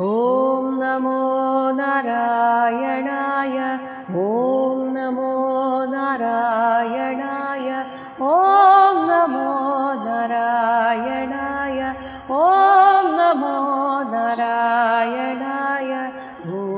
ഓം നമോ നാരായണായ. ഓം നമോ നാരായണായ. ഓം നമോ നാരായണായ. ഓം നമോ നാരായണായ. ഓം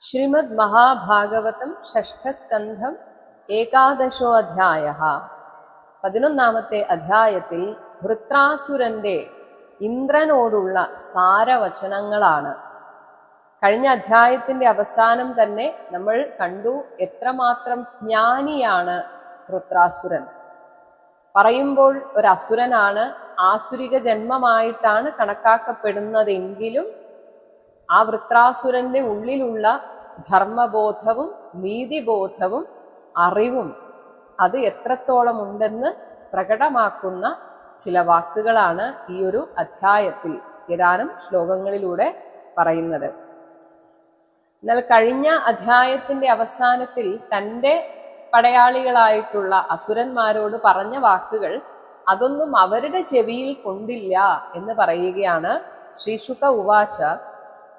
ശ്രീമദ് മഹാഭാഗവതം ഷഷ്ഠസ്കന്ധം ഏകാദശോ അധ്യായഃ. 11ാമത്തെ അധ്യായത്തിൽ വൃത്രാസുരന്റെ ഇന്ദ്രനോടുള്ള സാരവചനങ്ങളാണ്. കഴിഞ്ഞ അധ്യായത്തിന്റെ അവസാനം തന്നെ നമ്മൾ കണ്ടു എത്രമാത്രം ജ്ഞാനിയാണ് വൃത്രാസുരൻ. പറയുമ്പോൾ ഒരു അസുരനാണ്, ആസുരിക ജന്മമായിട്ടാണ് കണക്കാക്കപ്പെടുന്നതെങ്കിലും ആ വൃത്രാസുരന്റെ ഉള്ളിലുള്ള ധർമ്മബോധവും നീതിബോധവും അറിവും അത് എത്രത്തോളം ഉണ്ടെന്ന് പ്രകടമാക്കുന്ന ചില വാക്കുകളാണ് ഈ ഒരു അധ്യായത്തിൽ ഏതാനും ശ്ലോകങ്ങളിലൂടെ പറയുന്നത്. എന്നാൽ കഴിഞ്ഞ അധ്യായത്തിന്റെ അവസാനത്തിൽ തൻ്റെ പടയാളികളായിട്ടുള്ള അസുരന്മാരോട് പറഞ്ഞ വാക്കുകൾ അതൊന്നും അവരുടെ ചെവിയിൽ കൊണ്ടില്ല എന്ന് പറയുകയാണ്. ശ്രീശുക ഉവാച,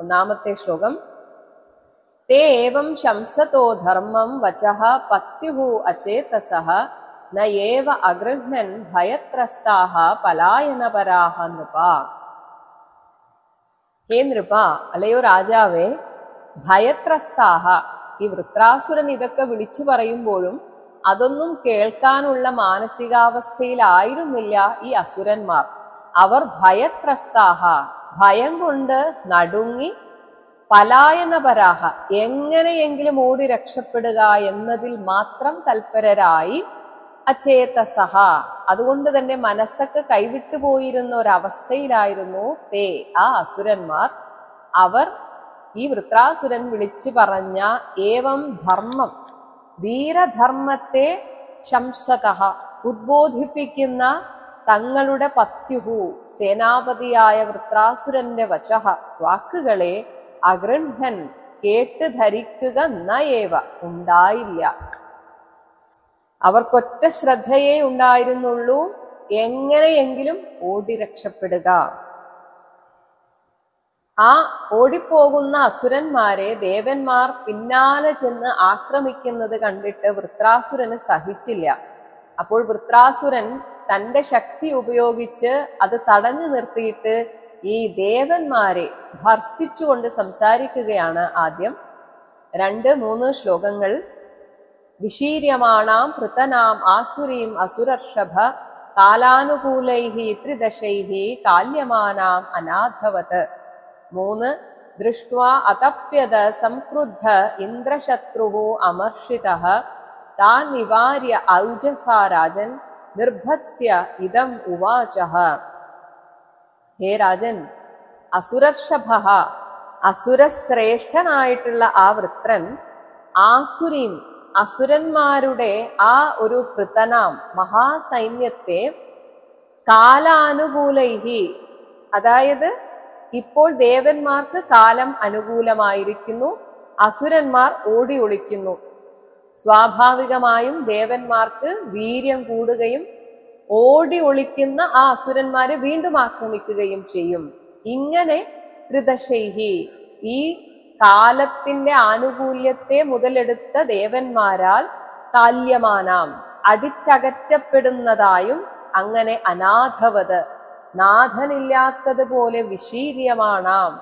1ാമത്തെ ശ്ലോകം. തേ ഏവം ശംസതോ ധർമ്മം വചഃ പത്യുഃ അചേതസഃ ന ഏവ അഗൃഹ്ണൻ ഭയത്രസ്താഃ പലായനപരാഃ നൃപ. ഹേ നൃപ, അല്ലയോ രാജാവേ, ഭയത്രസ്താഃ, ഈ വൃത്രാസുരൻ ഇതൊക്കെ വിളിച്ചു പറയുമ്പോഴും അതൊന്നും കേൾക്കാനുള്ള മാനസികാവസ്ഥയിലായിരുന്നില്ല ഈ അസുരന്മാർ. അവർ ഭയത്രസ്താഃ, ഭയം കൊണ്ട് നടുങ്ങി, പലായനപരാഹ, എങ്ങനെയെങ്കിലും ഓടി രക്ഷപ്പെടുക എന്നതിൽ മാത്രം തൽപരരായി, അചേതസഹ, അതുകൊണ്ട് തന്നെ മനസ്സൊക്കെ കൈവിട്ടുപോയിരുന്ന ഒരവസ്ഥയിലായിരുന്നു തേ, ആ അസുരന്മാർ. അവർ ഈ വൃത്രാസുരൻ വിളിച്ചു പറഞ്ഞ ഏവം ധർമ്മം, വീരധർമ്മത്തെ ശംസതഃ, ഉദ്ബോധിപ്പിക്കുന്ന തങ്ങളുടെ പത്യുഹു, സേനാപതിയായ വൃത്രാസുരന്റെ വചഃ, വാക്കുകളെ അഗൃഹൻ, കേട്ട് ധരിക്കുക നയേവ, ഉണ്ടായില്ല. അവർക്കൊറ്റ ശ്രദ്ധയേ ഉണ്ടായിരുന്നുള്ളൂ, എങ്ങനെയെങ്കിലും ഓടി രക്ഷപ്പെടുക. ആ ഓടിപ്പോകുന്ന അസുരന്മാരെ ദേവന്മാർ പിന്നാലെ ചെന്ന് ആക്രമിക്കുന്നത് കണ്ടിട്ട് വൃത്രാസുരന് സഹിച്ചില്ല. അപ്പോൾ വൃത്രാസുരൻ തൻ്റെ ശക്തി ഉപയോഗിച്ച് അത് തടഞ്ഞു നിർത്തിയിട്ട് ഈ ദേവന്മാരെ ഭർസിച്ചുകൊണ്ട് സംസാരിക്കുകയാണ്. ആദ്യം 2-3 ശ്ലോകങ്ങൾ. വിശീര്യമാണാം പൃതനാം ആസുരീം അസുരർഷഭ കാലാനുകൂലൈഹി ത്രിദശൈഹി കാല്യമാനാം അനാഥവത്. 3. ദൃഷ്ട്വാ അതപ്യത സംക്രുദ്ധ ഇന്ദ്രശത്രുഃ അമർഷിതഃ താൻ നിവാര്യ ഔജസാ രാജൻ നിർഭത്സ്യ ഇദം ഉവാചഃ. ഹേ രാജൻ, അസുരർഷഭഃ, അസുരശ്രേഷ്ഠനായിട്ടുള്ള ആ വൃത്രൻ ആസുരീം, അസുരന്മാരുടെ ആ ഒരു പൃതനാം മഹാസൈന്യത്തെ കാലാനുകൂലൈഹി, അതായത് ഇപ്പോൾ ദേവന്മാർക്ക് കാലം അനുകൂലമായിരിക്കുന്നു, അസുരന്മാർ ഓടി ഒളിക്കുന്നു. സ്വാഭാവികമായും ദേവന്മാർക്ക് വീര്യം കൂടുകയും ഓടി ഒളിക്കുന്ന ആ അസുരന്മാരെ വീണ്ടും ആക്രമിക്കുകയും ചെയ്യും. ഇങ്ങനെ ത്രിദശൈഹി, ഈ കാലത്തിന്റെ ആനുകൂല്യത്തെ മുതലെടുത്ത ദേവന്മാരാൽ കാല്യമാനാം, അടിച്ചകറ്റപ്പെടുന്നതായും, അങ്ങനെ അനാഥവത്, നാഥനില്ലാത്തതുപോലെ വിശീര്യമാണാം,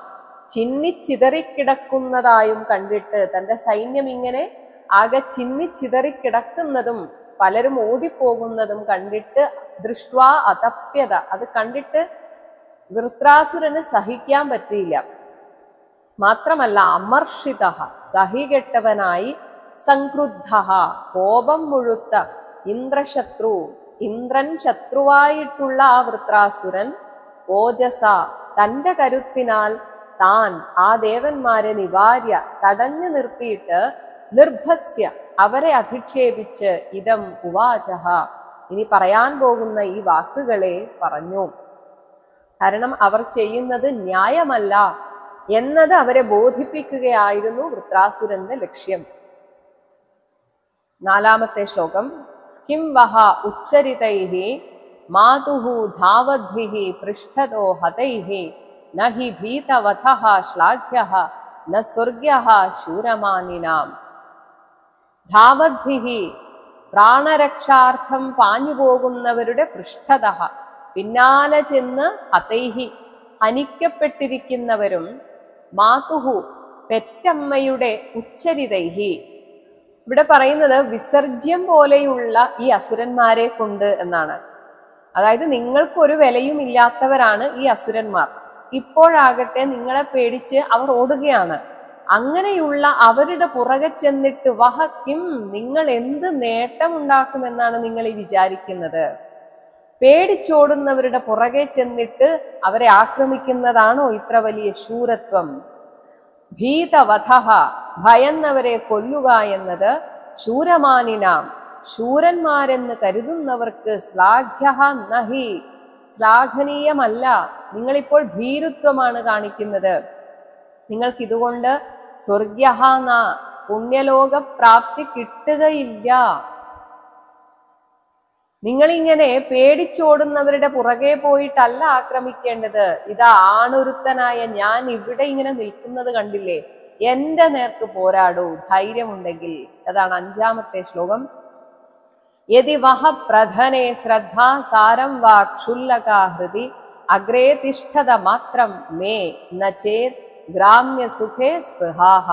ചിന്നിച്ചിതറിക്കിടക്കുന്നതായും കണ്ടിട്ട്, തൻ്റെ സൈന്യം ഇങ്ങനെ ആകെ ചിന്നിച്ചിതറിക്കിടക്കുന്നതും പലരും ഓടിപ്പോകുന്നതും കണ്ടിട്ട്, ദൃഷ്ട്വാ അതപ്യത, അത് കണ്ടിട്ട് വൃത്രാസുരന് സഹിക്കാൻ പറ്റിയില്ല. മാത്രമല്ല അമർഷിതഃ, സഹികെട്ടവനായി, സംക്രുദ്ധഃ, കോപം മുഴുത്ത, ഇന്ദ്രശത്രു, ഇന്ദ്രൻ ശത്രുവായിട്ടുള്ള ആ വൃത്രാസുരൻ, ഓജസ, തൻ്റെ കരുത്തിനാൽ താൻ ആ ദേവന്മാരെ നിവാര്യ, തടഞ്ഞു നിർത്തിയിട്ട്, നിർഭത്സ്യ, അവരെ അധിക്ഷേപിച്ച്, ഇദം ഉവാചഃ, ഇനി പറയാൻ പോകുന്ന ഈ വാക്കുകളെ പറഞ്ഞു. കാരണം അവർ ചെയ്യുന്നത് ന്യായമല്ല എന്നത് അവരെ ബോധിപ്പിക്കുകയായിരുന്നു വൃത്രാസുരന്റെ ലക്ഷ്യം. 4-ാമത്തെ ശ്ലോകം. കിം വഹ ഉച്ചരിതൈഹി മാതുഹു ധാവദ്ഭിഹി പൃഷ്ഠതോ ഹതൈഹി നഹി ഭീതവഥഃ ശ്ലാഘ്യഃ ന സ്വർഗ്യഃ ശൂരമാനിനാം. ധാവദ്ഭിഹി പ്രാണരക്ഷാർത്ഥം പാഞ്ഞുപോകുന്നവരുടെ പൃഷ്ഠത, പിന്നാലെ ചെന്ന് ഹതൈഹി ഹനിക്കപ്പെട്ടിരിക്കുന്നവരും, മാതുഹു പെറ്റമ്മയുടെ ഉച്ചരിതൈഹി, ഇവിടെ പറയുന്നത് വിസർജ്യം പോലെയുള്ള ഈ അസുരന്മാരെ കൊണ്ട് എന്നാണ്. അതായത് നിങ്ങൾക്കൊരു വിലയും ഇല്ലാത്തവരാണ് ഈ അസുരന്മാർ. ഇപ്പോഴാകട്ടെ നിങ്ങളെ പേടിച്ച് അവർ ഓടുകയാണ്. അങ്ങനെയുള്ള അവരുടെ പുറകെ ചെന്നിട്ട് വഹക്കിം, നിങ്ങൾ എന്ത് നേട്ടമുണ്ടാക്കുമെന്നാണ് നിങ്ങൾ ഈ വിചാരിക്കുന്നത്? പേടിച്ചോടുന്നവരുടെ പുറകെ ചെന്നിട്ട് അവരെ ആക്രമിക്കുന്നതാണോ ഇത്ര വലിയ ശൂരത്വം? ഭീതവധഃ, ഭയന്നവരെ കൊല്ലുക എന്നത്, ശൂരമാനിനാം, ശൂരന്മാരെന്ന് കരുതുന്നവർക്ക്, ശ്ലാഘ്യഃ നഹി, ശ്ലാഘനീയമല്ല. നിങ്ങളിപ്പോൾ ഭീരുത്വമാണ് കാണിക്കുന്നത്. നിങ്ങൾക്കിതുകൊണ്ട് സ്വർഗ്യഃ ന, പുണ്യലോക പ്രാപ്തി കിട്ടുകയില്ല. നിങ്ങളിങ്ങനെ പേടിച്ചോടുന്നവരുടെ പുറകെ പോയിട്ടല്ല ആക്രമിക്കേണ്ടത്. ഇതാ ആണൊരുത്തനായ ഞാൻ ഇവിടെ ഇങ്ങനെ നിൽക്കുന്നത് കണ്ടില്ലേ, എന്റെ നേർക്ക് പോരാടൂ ധൈര്യമുണ്ടെങ്കിൽ. അതാണ് 5-ാമത്തെ ശ്ലോകം. യദി വഹ പ്രധനെ ശ്രദ്ധാ സാരം വാ ക്ഷുല്ലകാ ഹൃദി അഗ്രേ തിഷ്ഠത മാത്രം മേ നചേത് ഗ്രാമ്യ സുഖേ സ്പൃഹാഹ.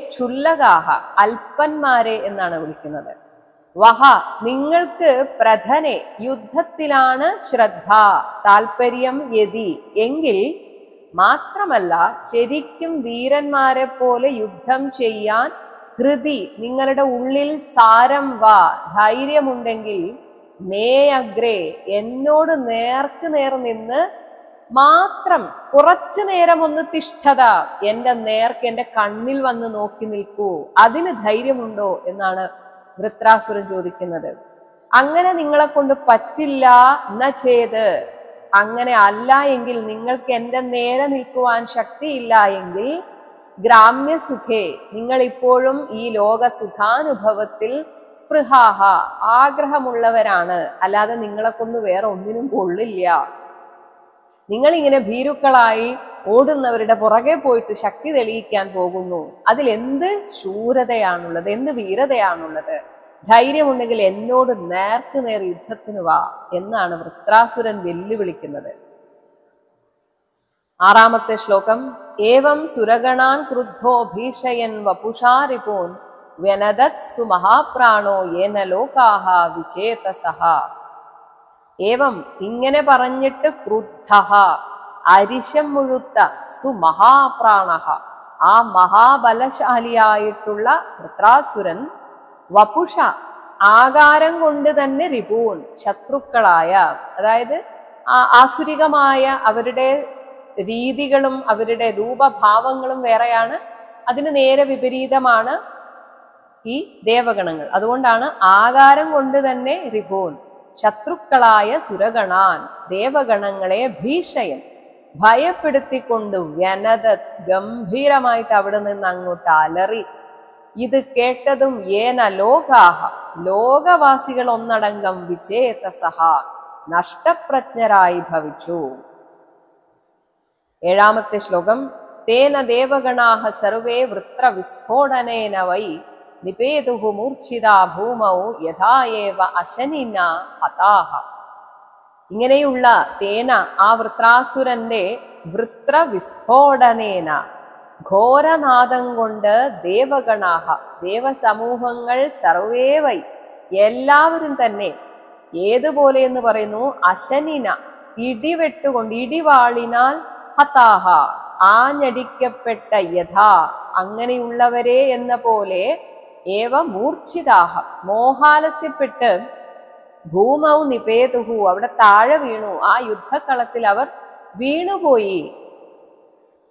ക്ഷുല്ലകാഹ, അല്പന്മാരെ എന്നാണ് വിളിക്കുന്നത്. വഹ, നിങ്ങൾക്ക് പ്രധനെ, യുദ്ധത്തിലാണ് ശ്രദ്ധ, താല്പര്യം, യതി, എങ്കിൽ മാത്രമല്ല ശരിക്കും വീരന്മാരെ പോലെ യുദ്ധം ചെയ്യാൻ ഹൃദി, നിങ്ങളുടെ ഉള്ളിൽ സാരം വാ, ധൈര്യമുണ്ടെങ്കിൽ, മേ അഗ്രേ, എന്നോട് നേർക്ക് നേർ നിന്ന് മാത്രം കുറച്ചു നേരം ഒന്ന് തിഷ്ഠത, എന്റെ നേർക്ക് എന്റെ കണ്ണിൽ വന്ന് നോക്കി നിൽക്കൂ, അതിന് ധൈര്യമുണ്ടോ എന്നാണ് വൃത്രാസുരൻ ചോദിക്കുന്നത്. അങ്ങനെ നിങ്ങളെ കൊണ്ട് പറ്റില്ല എന്ന ചെയ്ത്, അങ്ങനെ അല്ല എങ്കിൽ, നിങ്ങൾക്ക് എന്റെ നേരെ നിൽക്കുവാൻ ശക്തിയില്ല എങ്കിൽ, ഗ്രാമ്യസുഖേ, നിങ്ങൾ ഇപ്പോഴും ഈ ലോക സുഖാനുഭവത്തിൽ സ്പൃഹാഹ, ആഗ്രഹമുള്ളവരാണ്, അല്ലാതെ നിങ്ങളെ കൊണ്ട് വേറെ ഒന്നിനും കൊള്ളില്ല. നിങ്ങൾ ഇങ്ങനെ ഭീരുക്കളായി ഓടുന്നവരുടെ പുറകെ പോയിട്ട് ശക്തി തെളിയിക്കാൻ പോകുന്നു. അതിലെന്ത് ശൂരതയാണുള്ളത്, എന്ത് വീരതയാണുള്ളത്? ധൈര്യമുണ്ടെങ്കിൽ എന്നോട് നേർക്ക് നേർ യുദ്ധത്തിന് വാ എന്നാണ് വൃത്രാസുരൻ വെല്ലുവിളിക്കുന്നത്. 6-ാമത്തെ ശ്ലോകം. ഏവം സുരഗണാൻ ക്രുദ്ധോ ഭീഷയൻ വപുഷാ റിപൂൻ വ്യനദത് സുമഹാപ്രാണോ യേന ലോകാഹ വിചേതസഃ. ഏവം, ഇങ്ങനെ പറഞ്ഞിട്ട്, ക്രുദ്ധഃ, അരിശം മുഴുത്ത, സുമഹാപ്രാണഃ, ആ മഹാബലശാലിയായിട്ടുള്ള വൃത്രാസുരൻ, വപുഷ, ആകാരം കൊണ്ട് തന്നെ, റിപൂൻ, ശത്രുക്കളായ, അതായത് ആസുരികമായ അവരുടെ രീതികളും അവരുടെ രൂപഭാവങ്ങളും വേറെയാണ്. അതിന് നേരെ വിപരീതമാണ് ഈ ദേവഗണങ്ങൾ. അതുകൊണ്ടാണ് ആകാരം കൊണ്ട് തന്നെ റിപൂൻ, ശത്രുക്കളായ സുരഗണാൻ, ദേവഗണങ്ങളെ ഭീഷയൻ, ഭയപ്പെടുത്തിക്കൊണ്ട്, വ്യനത, ഗംഭീരമായിട്ട് അവിടെ നിന്ന് അങ്ങോട്ട് അലറി. ഇത് കേട്ടതും ഏന ലോകാഹ, ലോകവാസികൾ ഒന്നടങ്കം, വിചേതസഃ, നഷ്ടപ്രജ്ഞരായി ഭവിച്ചു. 7-ാമത്തെ ശ്ലോകം. തേന ദേവഗണാഹ സർവേ വൃത്ര വിസ്ഫോടനേന വൈ നിപേതുഹു മൂർച്ഛിതാ ഭൂമൗ യഥായേവ അശനിന ഹതാഹ. ഇങ്ങനെയുള്ള തേന, ആ വൃത്രാസുരന്റെ വൃത്ര വിസ്ഫോടനേന, ഘോരനാദം കൊണ്ട്, ദേവഗണാഹ, ദേവസമൂഹങ്ങൾ, സർവേ വൈ, എല്ലാവരും തന്നെ, ഏതുപോലെ എന്ന് പറയുന്നു, അശനിന, ഇടിവെട്ടുകൊണ്ട്, ഇടിവാളിനാൽ, ഹതാഹ, ആഞ്ഞടിക്കപ്പെട്ട, യഥാ, അങ്ങനെയുള്ളവരെ എന്ന പോലെ, ഏവ മൂർച്ഛിതാഹ, മോഹാലസ്യപ്പെട്ട്, ഭൂമൗ നിപേതുഹു, അവിടെ താഴെ വീണു, ആ യുദ്ധക്കളത്തിൽ അവർ വീണുപോയി.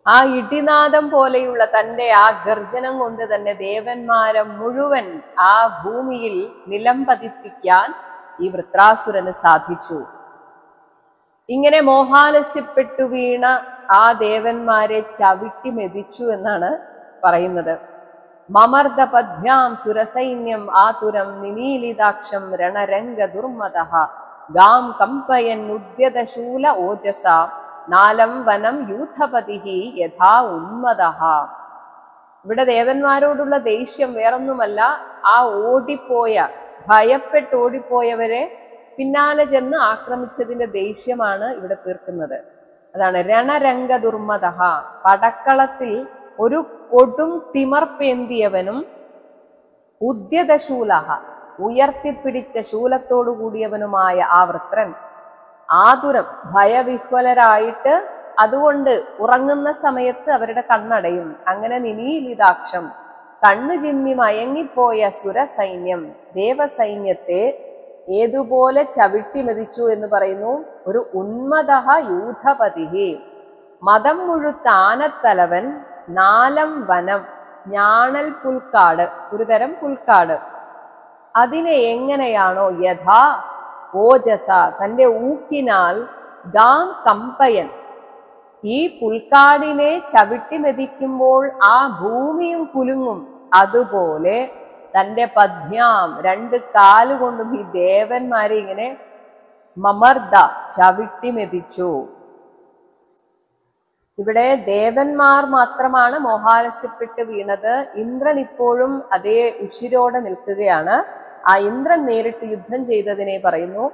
ആ ഇടിനാദം പോലെയുള്ള തന്റെ ആ ഗർജനം കൊണ്ട് തന്നെ ദേവന്മാരെ മുഴുവൻ ആ ഭൂമിയിൽ നിലം പതിപ്പിക്കാൻ ഈ വൃത്രാസുരന് സാധിച്ചു. ഇങ്ങനെ മോഹാലസ്യപ്പെട്ടു വീണ ആ ദേവന്മാരെ ചവിട്ടി മെതിച്ചു എന്നാണ് പറയുന്നത്. മമർദ്ദ പദ്ഭ്യാം സുരസൈന്യം ആതുരം നിമീലിതാക്ഷം രണരംഗ ദുർമതഃ ഗാം കമ്പയൻ ഉദ്യതശൂല ഓജസ നാലം വനം യൂഥപതിഃ യഥാ ഉന്മദഃ. ഇവിടെ ദേവന്മാരോടുള്ള ദേഷ്യം വേറൊന്നുമല്ല, ആ ഭയപ്പെട്ട് ഓടിപ്പോയവരെ പിന്നാലെ ചെന്ന് ആക്രമിച്ചതിന്റെ ദേഷ്യമാണ് ഇവിടെ തീർക്കുന്നത്. അതാണ് രണരംഗ ദുർമതഃ. പടക്കളത്തിൽ ഒരു കൊടും തിമർപ്പേന്തിയവനും ഉദ്യതശൂലഃ ഉയർത്തിപ്പിടിച്ച ശൂലത്തോടു കൂടിയവനുമായ ആ വൃത്രൻ ആതുരം ഭയവിഹ്വലരായിട്ട് അതുകൊണ്ട് ഉറങ്ങുന്ന സമയത്ത് അവരുടെ കണ്ണടയും. അങ്ങനെ നിമീലിതാക്ഷം കണ്ണു ചിമ്മി മയങ്ങിപ്പോയ സുരസൈന്യം ദേവസൈന്യത്തെ ഏതുപോലെ ചവിട്ടി മെതിച്ചു എന്ന് പറയുന്നു. ഒരു ഉന്മദഃ യൂഥപതിഃ മതം മുഴുത്ത ആനത്തലവൻ നാലം വനം ഞാണൽ പുൽക്കാട്, ഒരു തരം പുൽക്കാട്, അതിനെ എങ്ങനെയാണോ യഥാ ഓജസ തന്റെ ഊക്കിനാൽ ഗാം കമ്പയൻ ഈ പുൽക്കാടിനെ ചവിട്ടി മെതിക്കുമ്പോൾ ആ ഭൂമിയും കുലുങ്ങും, അതുപോലെ തന്റെ പദ്ഭ്യാം രണ്ട് കാലുകൊണ്ടും ഈ ദേവന്മാരെ ഇങ്ങനെ മമർദ്ദ ചവിട്ടി മെതിച്ചു. ഇവിടെ ദേവന്മാർ മാത്രമാണ് മോഹാലസ്യപ്പെട്ട് വീണത്. ഇന്ദ്രൻ ഇപ്പോഴും അതേ ഉശിരോടെ നിൽക്കുകയാണ്. ആ ഇന്ദ്രൻ നേരിട്ട് യുദ്ധം ചെയ്തതിനെ പറയുന്നു.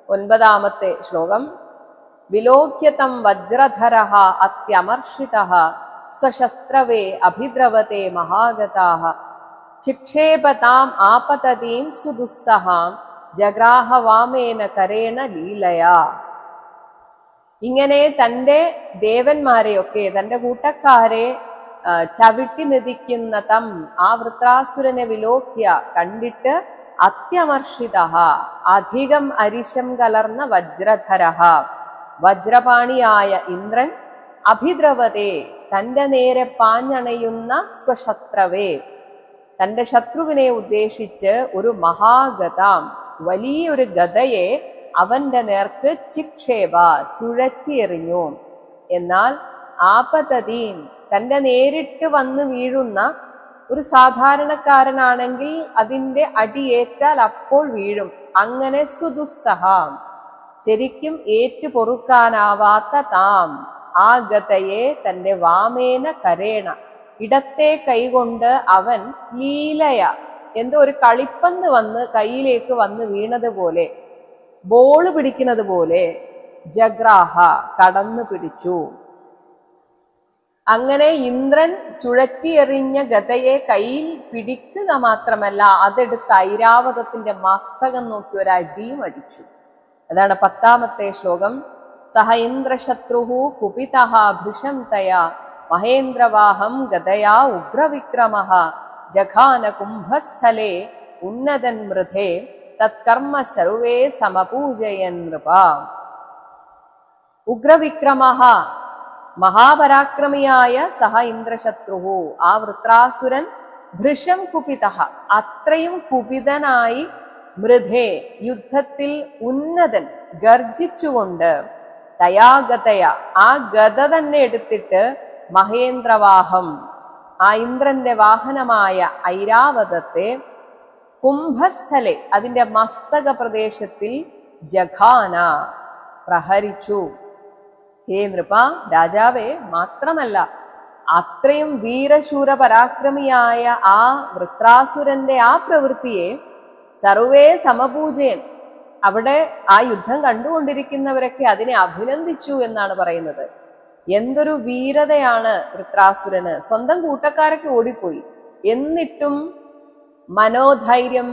9-ാമത്തെ ശ്ലോകം. വിലോക്യതം വജ്രധരഃ അത്യമർഷിതഃ സ്വശസ്ത്രവേ അഭിദ്രവത്തെ മഹാഗതാഃ ചിക്ഷേപതാം ആപതതീം സുദുസ്സഹാം ജഗ്രാഹ വാമേന കരേണ ലീലയാ. ഇങ്ങനെ തൻ്റെ ദേവന്മാരെയൊക്കെ തൻ്റെ കൂട്ടക്കാരെ ചവിട്ടി മെതിക്കുന്ന ആ വൃത്രാസുരനെ വിലോക്യ കണ്ടിട്ട് അത്യമർഷിതഃ അധികം അരിശം കലർന്ന വജ്രധരഃ വജ്രപാണിയായ ഇന്ദ്രൻ അഭിദ്രവതേ തൻ്റെ നേരെ പാഞ്ഞണയുന്ന സ്വശത്രവേ തൻ്റെ ശത്രുവിനെ ഉദ്ദേശിച്ച് ഒരു മഹാഗതാം വലിയൊരു ഗദയെ അവന്റെ നേർക്ക് ചിക്ഷേപ ചുഴറ്റിയെറിഞ്ഞു. എന്നാൽ ആപതതീൻ തൻ്റെ നേരിട്ട് വന്ന് വീഴുന്ന ഒരു സാധാരണക്കാരനാണെങ്കിൽ അതിൻ്റെ അടിയേറ്റാൽ അപ്പോൾ വീഴും. അങ്ങനെ സുദുസ്സഹാം ശരിക്കും ഏറ്റു പൊറുക്കാനാവാത്ത ആ ഗതയെ തൻ്റെ വാമേന കരേണ ഇടത്തെ കൈകൊണ്ട് അവൻ ലീലയ എന്തോ ഒരു കളിപ്പന്ത് വന്ന് കയ്യിലേക്ക് വന്ന് വീണതുപോലെ ബോള് പിടിക്കുന്നത് പോലെ ജഗ്രാഹ കടന്നു പിടിച്ചു. അങ്ങനെ ഇന്ദ്രൻ ചുഴറ്റിയെറിഞ്ഞ ഗതയെ കയ്യിൽ പിടിക്കുക മാത്രമല്ല അതെടുത്ത് ഐരാവതത്തിന്റെ മസ്തകം നോക്കി ഒരടിയും അടിച്ചു. അതാണ് 10-ാമത്തെ ശ്ലോകം. സഹ ഇന്ദ്രശത്രുഹു കുപിതഃ ഭൃശം തയാ മഹേന്ദ്രവാഹം ഗതയാ ഉഗ്രവിക്രമഃ ജഘാന കുംഭസ്ഥലേ ഉന്നതൻ മൃധേ തത്കർമ്മ സർവേ സമപൂജയൻ നൃപ. ഉഗ്രവിക്രമഃ മഹാപരാക്രമിയായ സഹ ഇന്ദ്രശത്രുഹു ആ വൃത്രാസുരൻ ഭൃശം കുപിതഃ അത്രയും കുപിതനായി മൃധേ യുദ്ധത്തിൽ ഉന്നതൻ ഗർജിച്ചുകൊണ്ട് തയാഗതയ ആ ഗത തന്നെ എടുത്തിട്ട് മഹേന്ദ്രവാഹം ആ ഇന്ദ്രന്റെ വാഹനമായ ഐരാവതത്തെ കുംഭസ്ഥലെ അതിന്റെ മസ്തക പ്രദേശത്തിൽ ജഘാന പ്രഹരിച്ചു. ഹേ നൃപ രാജാവേ, മാത്രമല്ല അത്രയും വീരശൂര പരാക്രമിയായ ആ വൃത്രാസുരന്റെ ആ പ്രവൃത്തിയെ സർവേ സമപൂജയൻ അവിടെ ആ യുദ്ധം കണ്ടുകൊണ്ടിരിക്കുന്നവരൊക്കെ അതിനെ അഭിനന്ദിച്ചു എന്നാണ് പറയുന്നത്. എന്തൊരു വീരതയാണ് വൃത്രാസുരന്. സ്വന്തം കൂട്ടക്കാരൊക്കെ ഓടിപ്പോയി, എന്നിട്ടും മനോധൈര്യം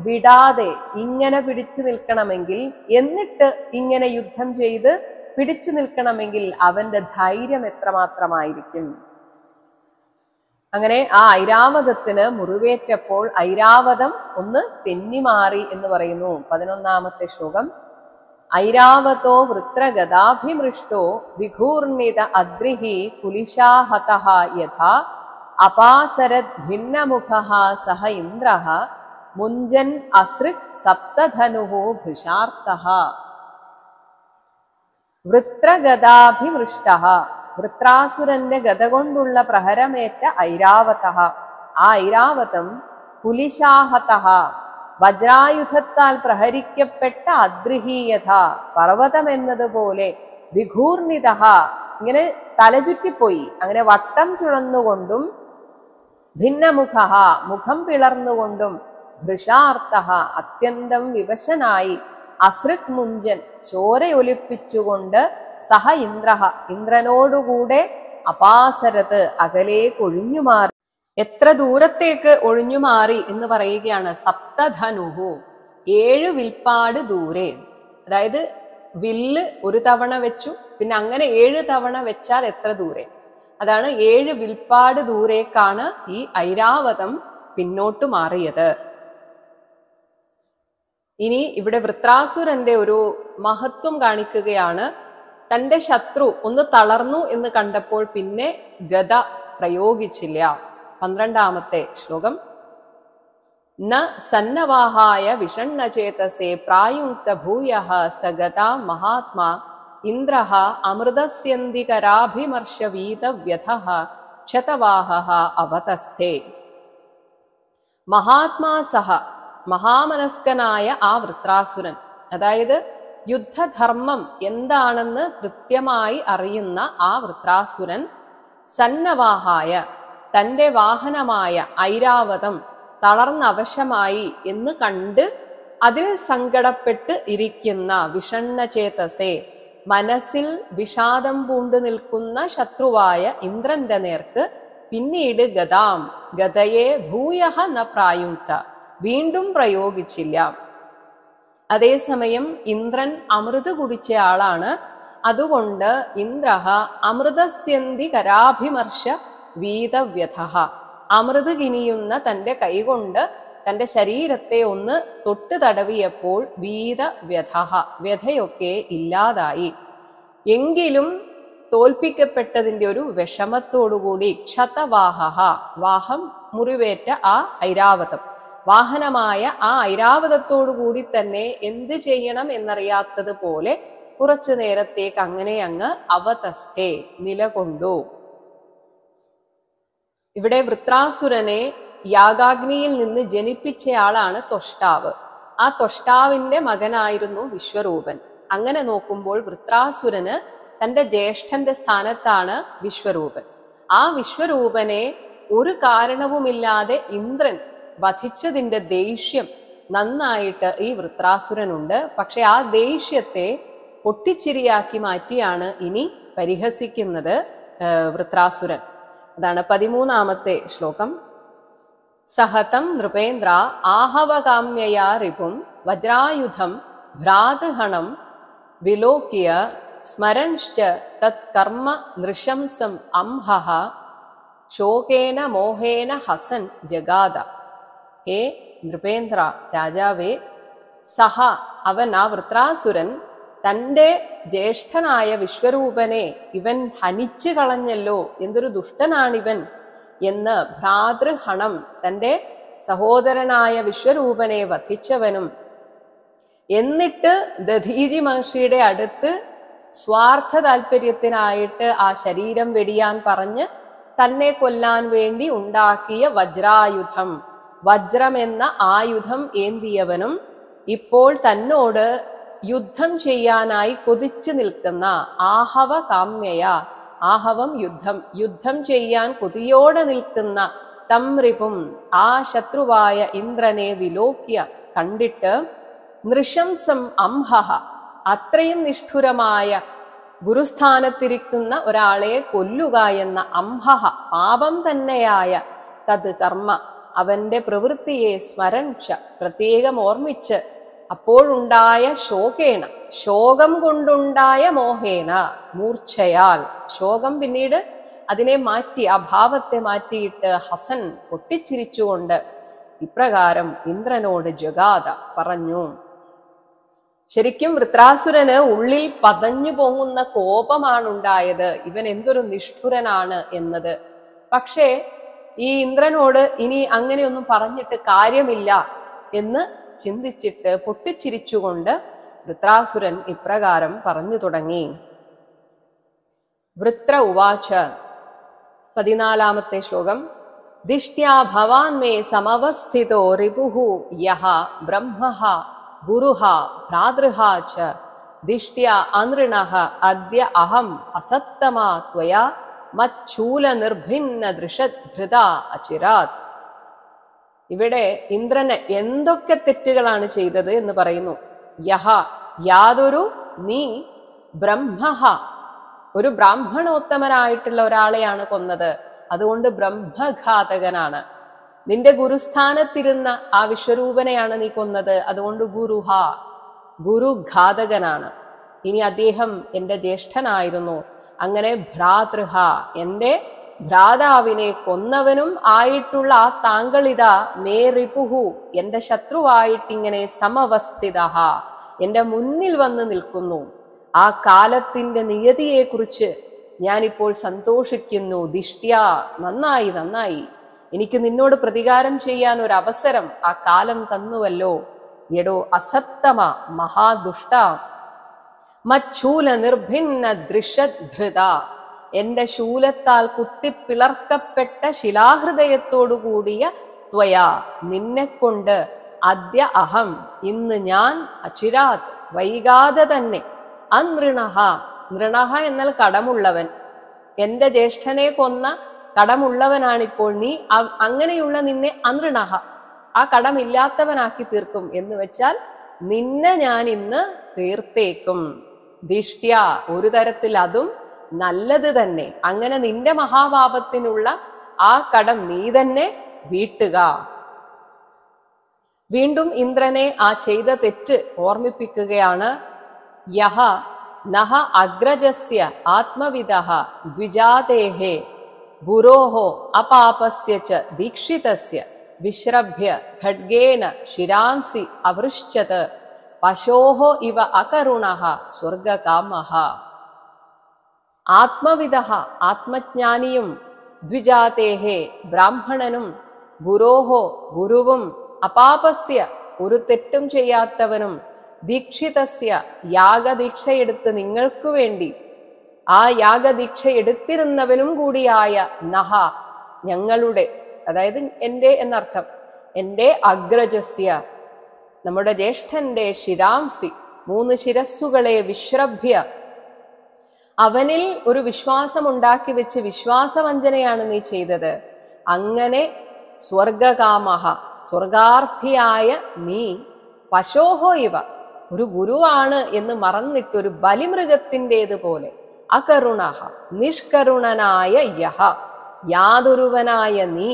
വിടാതെ ഇങ്ങനെ പിടിച്ചു നിൽക്കണമെങ്കിൽ, എന്നിട്ട് ഇങ്ങനെ യുദ്ധം ചെയ്ത് പിടിച്ചു നിൽക്കണമെങ്കിൽ അവന്റെ ധൈര്യം എത്രമാത്രമായിരിക്കും. അങ്ങനെ ആ ഐരാവതത്തിന് മുറിവേറ്റപ്പോൾ ഐരാവതം ഒന്ന് തെന്നിമാറി എന്ന് പറയുന്നു. 11-ാമത്തെ ശ്ലോകം. ഐരാവതോ വൃത്രഗദാഭിമൃഷ്ടോ വിഘൂർണിത അദ്രിഹി കുലിശാഹതഃ യഥാ അപാസരത് ഭിന്നമുഖഃ സഹ ഇന്ദ്രഃ മുഞ്ചൻ അസൃക് സപ്തധനുഃ ഭൃശാർത്തഃ. വൃത്രഗദാഭിമൃഷ്ട, വൃത്രാസുരന്റെ ഗദ കൊണ്ടുള്ള പ്രഹരമേറ്റ ഐരാവത, ആ ഐരാവതം കുലിശാഹത, വജ്രായുധത്താൽ പ്രഹരിക്കപ്പെട്ട അദ്രിഹീയത, പർവ്വതം എന്നതുപോലെ വിഘൂർണിത, ഇങ്ങനെ തലചുറ്റിപ്പോയി, അങ്ങനെ വട്ടം ചുഴന്നുകൊണ്ടും, ഭിന്നമുഖ, മുഖം പിളർന്നുകൊണ്ടും, ഭൃഷാർത്ഥ, അത്യന്തം വിവശനായി, അസൃക് മുഞ്ചൻ, ചോരയൊലിപ്പിച്ചുകൊണ്ട്, സഹ ഇന്ദ്ര, ഇന്ദ്രനോടുകൂടെ, അപാസരത്, അകലേക്ക് ഒഴിഞ്ഞുമാറി. എത്ര ദൂരത്തേക്ക് ഒഴിഞ്ഞുമാറി എന്ന് പറയുകയാണ്. സപ്തധനുഹു, 7 വിൽപ്പാട് ദൂരെ. അതായത് വില്ല് ഒരു തവണ വെച്ചു, പിന്നെ അങ്ങനെ 7 തവണ വെച്ചാൽ എത്ര ദൂരെ, അതാണ് 7 വിൽപ്പാട് ദൂരേക്കാണ് ഈ ഐരാവതം പിന്നോട്ട് മാറിയത്. ഇനി ഇവിടെ വൃത്രാസുരന്റെ ഒരു മഹത്വം കാണിക്കുകയാണ്. തന്റെ ശത്രു ഒന്ന് തളർന്നു എന്ന് കണ്ടപ്പോൾ പിന്നെ ഗദ പ്രയോഗിച്ചില്ല. 12ാമത്തെ ശ്ലോകം. ന സന്നവാഹായ വിഷണ്ണചേതസേ പ്രായുക്ത ഭൂയഃ സഗതാ മഹാത്മാ ഇന്ദ്രഃ അമൃതസ്യന്തികരാഭിമർശവീതവ്യഥഃ ക്ഷതവാഹഃ അവതസ്ഥേ. മഹാത്മാ സഹ, മഹാമനസ്കനായ ആ വൃത്രാസുരൻ, അതായത് യുദ്ധധർമ്മം എന്താണെന്ന് കൃത്യമായി അറിയുന്ന ആ വൃത്രാസുരൻ, സന്നവാഹായ, തൻ്റെ വാഹനമായ ഐരാവതം തളർന്നവശമായി എന്ന് കണ്ട് അതിൽ സങ്കടപ്പെട്ട് ഇരിക്കുന്ന വിഷണ്ണചേതസേ, മനസ്സിൽ വിഷാദം പൂണ്ടു നിൽക്കുന്ന ശത്രുവായ ഇന്ദ്രന്റെ നേർക്ക് പിന്നീട് ഗദാം, ഗദയെ ഭൂയഃ ന പ്രായുക്ത, വീണ്ടും പ്രയോഗിച്ചില്ല. അതേസമയം ഇന്ദ്രൻ അമൃത് കുടിച്ച ആളാണ്. അതുകൊണ്ട് ഇന്ദ്രഃ അമൃതസ്യന്തി കരാഭിമർശ വീതവ്യഥഃ, അമൃത് കിനിയുന്ന തൻ്റെ കൈകൊണ്ട് തൻ്റെ ശരീരത്തെ ഒന്ന് തൊട്ട് തടവിയപ്പോൾ വീതവ്യഥഃ, വ്യഥയൊക്കെ ഇല്ലാതായി. എങ്കിലും തോൽപ്പിക്കപ്പെട്ടതിൻ്റെ ഒരു വിഷമത്തോടുകൂടി ക്ഷതവാഹഃ, വാഹം മുറിവേറ്റ ആ ഐരാവതം, വാഹനമായ ആ ഐരാവതത്തോടുകൂടി തന്നെ എന്ത് ചെയ്യണം എന്നറിയാത്തതുപോലെ കുറച്ചു നേരത്തേക്ക് അങ്ങനെ അങ്ങ് അവതസ്ഥേ, നിലകൊണ്ടു. ഇവിടെ വൃത്രാസുരനെ യാഗാഗ്നിയിൽ നിന്ന് ജനിപ്പിച്ചയാളാണ് ത്വഷ്ടാവ്. ആ ത്വഷ്ടാവിന്റെ മകനായിരുന്നു വിശ്വരൂപൻ. അങ്ങനെ നോക്കുമ്പോൾ വൃത്രാസുരന് തൻ്റെ ജ്യേഷ്ഠന്റെ സ്ഥാനത്താണ് വിശ്വരൂപൻ. ആ വിശ്വരൂപനെ ഒരു കാരണവുമില്ലാതെ ഇന്ദ്രൻ വധിച്ചതിൻ്റെ ദേഷ്യം നന്നായിട്ട് ഈ വൃത്രാസുരനുണ്ട്. പക്ഷെ ആ ദേഷ്യത്തെ പൊട്ടിച്ചിരിയാക്കി മാറ്റിയാണ് ഇനി പരിഹസിക്കുന്നത് വൃത്രാസുരൻ. അതാണ് 13ാമത്തെ ശ്ലോകം. സഹതം നൃപേന്ദ്ര ആഹവകാമ്യയാ റിപും വജ്രായുധം ഭ്രാതഹണം വിലോക്യ സ്മരൻശ്ച തത് കർമ്മ നൃശംസം അംഹഃ ശോകേന മോഹേന ഹസൻ ജഗാദ. ഹേ നൃപേന്ദ്ര, രാജാവേ, സഹ, അവൻ, ആ വൃത്രാസുരൻ തൻ്റെ ജ്യേഷ്ഠനായ വിശ്വരൂപനെ ഇവൻ ഹനിച്ചു കളഞ്ഞല്ലോ, എന്തൊരു ദുഷ്ടനാണിവൻ എന്ന് ഭ്രാതൃഹണം, തൻ്റെ സഹോദരനായ വിശ്വരൂപനെ വധിച്ചവനും, എന്നിട്ട് ദധീചി മഹർഷിയുടെ അടുത്ത് സ്വാർത്ഥ താല്പര്യത്തിനായിട്ട് ആ ശരീരം വെടിയാൻ പറഞ്ഞ് തന്നെ കൊല്ലാൻ വേണ്ടി ഉണ്ടാക്കിയ വജ്രായുധം, വജ്രം എന്ന ആയുധം ഏന്തിയവനും, ഇപ്പോൾ തന്നോട് യുദ്ധം ചെയ്യാനായി കൊതിച്ചു നിൽക്കുന്ന ആഹവ കാമ്യയ, ആഹവം യുദ്ധം, യുദ്ധം ചെയ്യാൻ കൊതിയോടെ നിൽക്കുന്ന തംറിപും, ആ ശത്രുവായ ഇന്ദ്രനെ വിലോക്യ, കണ്ടിട്ട്, നൃശംസം അംഹഃ, അത്രയും നിഷ്ഠുരമായ ഗുരുസ്ഥാനത്തിരിക്കുന്ന ഒരാളെ കൊല്ലുക എന്ന അംഹഃ, പാപം തന്നെയായ തത് കർമ്മ, അവന്റെ പ്രവൃത്തിയെ സ്മരൻഷ, പ്രത്യേകം ഓർമ്മിച്ച്, അപ്പോഴുണ്ടായ ശോകേന, ശോകം കൊണ്ടുണ്ടായ മോഹേന, മൂർച്ഛയാൽ, ശോകം പിന്നീട് അതിനെ മാറ്റി, ആ ഭാവത്തെ മാറ്റിയിട്ട് ഹസൻ, പൊട്ടിച്ചിരിച്ചുകൊണ്ട് ഇപ്രകാരം ഇന്ദ്രനോട് ജഗാദ, പറഞ്ഞു. ശരിക്കും വൃത്രാസുരന് ഉള്ളിൽ പതഞ്ഞു പോകുന്ന കോപമാണുണ്ടായത്, ഇവൻ എന്തൊരു നിഷ്ഠുരനാണ് എന്നത്. പക്ഷേ ഈ ഇന്ദ്രനോട് ഇനി അങ്ങനെയൊന്നും പറഞ്ഞിട്ട് കാര്യമില്ല എന്ന് ചിന്തിച്ചിട്ട് പൊട്ടിച്ചിരിച്ചുകൊണ്ട് വൃത്രാസുരൻ ഇപ്രകാരം പറഞ്ഞു തുടങ്ങി. വൃത്ര ഉവാച 14-ാമത്തെ ശ്ലോകം. ദിഷ്ട്യാ ഭവാൻ മേ സമവസ്ഥിതോ റിപുഹു യഹ ബ്രഹ്മഃ ഗുരുഃ ഭ്രാതൃഃ ച ദിഷ്ട്യാ അനൃണഃ അദ്യ അഹം അസത്തമാ ത്വയാ മച്ഛൂല നിർഭിന്ന ദൃഷധൃതാ അചിരാത്. ഇവിടെ ഇന്ദ്രന് എന്തൊക്കെ തെറ്റുകളാണ് ചെയ്തത് എന്ന് പറയുന്നു. യഹ യാതൊരു നീ ബ്രഹ്മഃ ഒരു ബ്രാഹ്മണോത്തമനായിട്ടുള്ള ഒരാളെയാണ് കൊന്നത്, അതുകൊണ്ട് ബ്രഹ്മഘാതകനാണ്. നിന്റെ ഗുരുസ്ഥാനത്തിരുന്ന ആ വിശ്വരൂപനെയാണ് നീ കൊന്നത്, അതുകൊണ്ട് ഗുരുഹ ഗുരുഘാതകനാണ്. ഇനി അദ്ദേഹം എൻ്റെ ജ്യേഷ്ഠനായിരുന്നു. അങ്ങനെ ഭ്രാതൃഹ എൻ്റെ ഭ്രാതാവിനെ കൊന്നവനും ആയിട്ടുള്ള ആ താങ്കളിതാ മേ റിപുഹു എൻ്റെ ശത്രുവായിട്ടിങ്ങനെ സമവസ്ഥിത എൻ്റെ മുന്നിൽ വന്ന് നിൽക്കുന്നു. ആ കാലത്തിന്റെ നിയതിയെക്കുറിച്ച് ഞാനിപ്പോൾ സന്തോഷിക്കുന്നു. ദിഷ്ട്യാ നന്നായി നന്നായി, എനിക്ക് നിന്നോട് പ്രതികാരം ചെയ്യാൻ ഒരു അവസരം ആ കാലം തന്നുവല്ലോ. എടോ അസത്തമ മഹാദുഷ്ട മച്ഛൂല നിർഭിന്ന ദൃഷധൃത എന്റെ ശൂലത്താൽ കുത്തിപ്പിളർക്കപ്പെട്ട ശിലാഹൃദയത്തോടു കൂടിയ ത്വയാ നിന്നെക്കൊണ്ട് അദ്യ അഹം ഇന്ന് ഞാൻ അചിരാത് വൈകാതെ തന്നെ അനൃണഃ നൃണഃ എന്നാൽ കടമുള്ളവൻ, എന്റെ ജ്യേഷ്ഠനെ കൊന്ന കടമുള്ളവനാണിപ്പോൾ നീ. അങ്ങനെയുള്ള നിന്നെ അനൃണഃ ആ കടമില്ലാത്തവനാക്കി തീർക്കും എന്ന് വെച്ചാൽ നിന്നെ ഞാൻ ഇന്ന് തീർത്തേക്കും. ദിഷ്ട്യ ഒരു തരത്തിൽ അതും നല്ലത് തന്നെ. അങ്ങനെ നിന്റെ മഹാപാപത്തിനുള്ള ആ കടം നീ തന്നെ വീട്ടുക. വീണ്ടും ഇന്ദ്രനെ ആ ചെയ്ത തെറ്റ് ഓർമ്മിപ്പിക്കുകയാണ്. യഹ നഹ അഗ്രജസ്യ ആത്മവിദഃ ദ്വിജാതേഹേ ഗുരോഹോ അപാപസ്യ ച ദീക്ഷിതസ്യ വിശ്രഭ്യ ഖഡ്ഗേന ശിരാംസി അവൃശ്ചത് പശോഹോ ഇവ അകരുണഃ സ്വർഗകാമഃ. ആത്മവിദഃ ആത്മജ്ഞാനിയും ദ്വിജാതേഹേ ബ്രാഹ്മണനും ഗുരോഹോ ഗുരുവും അപാപസ്യ ഒരു തെറ്റും ചെയ്യാത്തവനും ദീക്ഷിതസ്യ യാഗദീക്ഷയെടുത്ത് നിങ്ങൾക്ക് വേണ്ടി ആ യാഗദീക്ഷ എടുത്തിരുന്നവനും കൂടിയായ നഹ ഞങ്ങളുടെ, അതായത് എൻ്റെ എന്നർത്ഥം, എൻ്റെ അഗ്രജസ്യ നമ്മുടെ ജ്യേഷ്ഠന്റെ ശിരാംസി 3 ശിരസ്സുകളെ വിശ്രഭ്യ അവനിൽ ഒരു വിശ്വാസം ഉണ്ടാക്കി വെച്ച് വിശ്വാസവഞ്ചനയാണ് നീ ചെയ്തത്. അങ്ങനെ സ്വർഗകാമഹ സ്വർഗാർത്ഥിയായ നീ പശോഹോ ഇവ ഒരു ഗുരുവാണ് എന്ന് മറന്നിട്ടൊരു ബലിമൃഗത്തിൻ്റെതുപോലെ അകരുണഃ നിഷ്കരുണനായ യഹ യാതൊരുവനായ നീ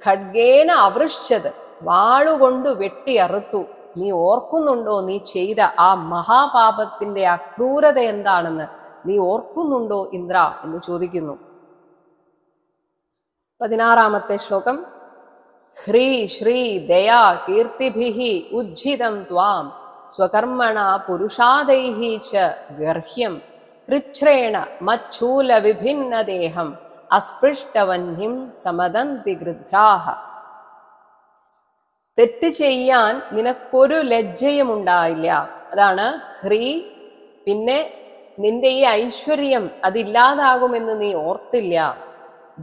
ഖഡ്ഗേന അവൃശ്ചത് വാളുകൊണ്ട് വെട്ടിയറുത്തു. നീ ഓർക്കുന്നുണ്ടോ നീ ചെയ്ത ആ മഹാപാപത്തിന്റെ അക്രൂരത എന്താണെന്ന് നീ ഓർക്കുന്നുണ്ടോ ഇന്ദ്ര എന്ന് ചോദിക്കുന്നു. 16-ാമത്തെ ശ്ലോകം. ഹ്രീ ശ്രീ ദയാ കീർത്തിഭിഹി ഉജ്ജിതം ത്വാം സ്വകർമ്മണ പുരുഷാദൈഃ ച ഗർഹ്യം കൃച്ഛ്രേണ മച്ഛൂല വിഭിന്നദേഹം അസ്പൃഷ്ടവന്യം സമദന്തി ഗൃധ്രാഹ. തെറ്റ് ചെയ്യാൻ നിനക്കൊരു ലജ്ജയും ഉണ്ടായില്ല. അതാണ് ഹ്രീ. പിന്നെ നിന്റെ ഈ ഐശ്വര്യം അതില്ലാതാകുമെന്ന് നീ ഓർത്തില്ല.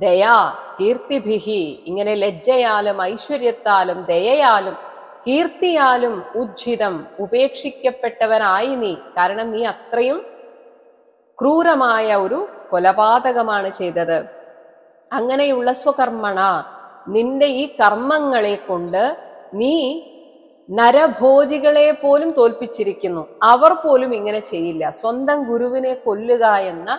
ദയാ കീർത്തിഭിഹി ഇങ്ങനെ ലജ്ജയാലും ഐശ്വര്യത്താലും ദയയാലും കീർത്തിയാലും ഉജ്ജിതം ഉപേക്ഷിക്കപ്പെട്ടവനായി നീ. കാരണം നീ അത്രയും ക്രൂരമായ ഒരു കൊലപാതകമാണ് ചെയ്തത്. അങ്ങനെയുള്ള സ്വകർമ്മണ നിന്റെ ഈ കർമ്മങ്ങളെ കൊണ്ട് നീ നരഭോജികളെ പോലും തോൽപ്പിച്ചിരിക്കുന്നു. അവർ പോലും ഇങ്ങനെ ചെയ്യില്ല. സ്വന്തം ഗുരുവിനെ കൊല്ലുക എന്ന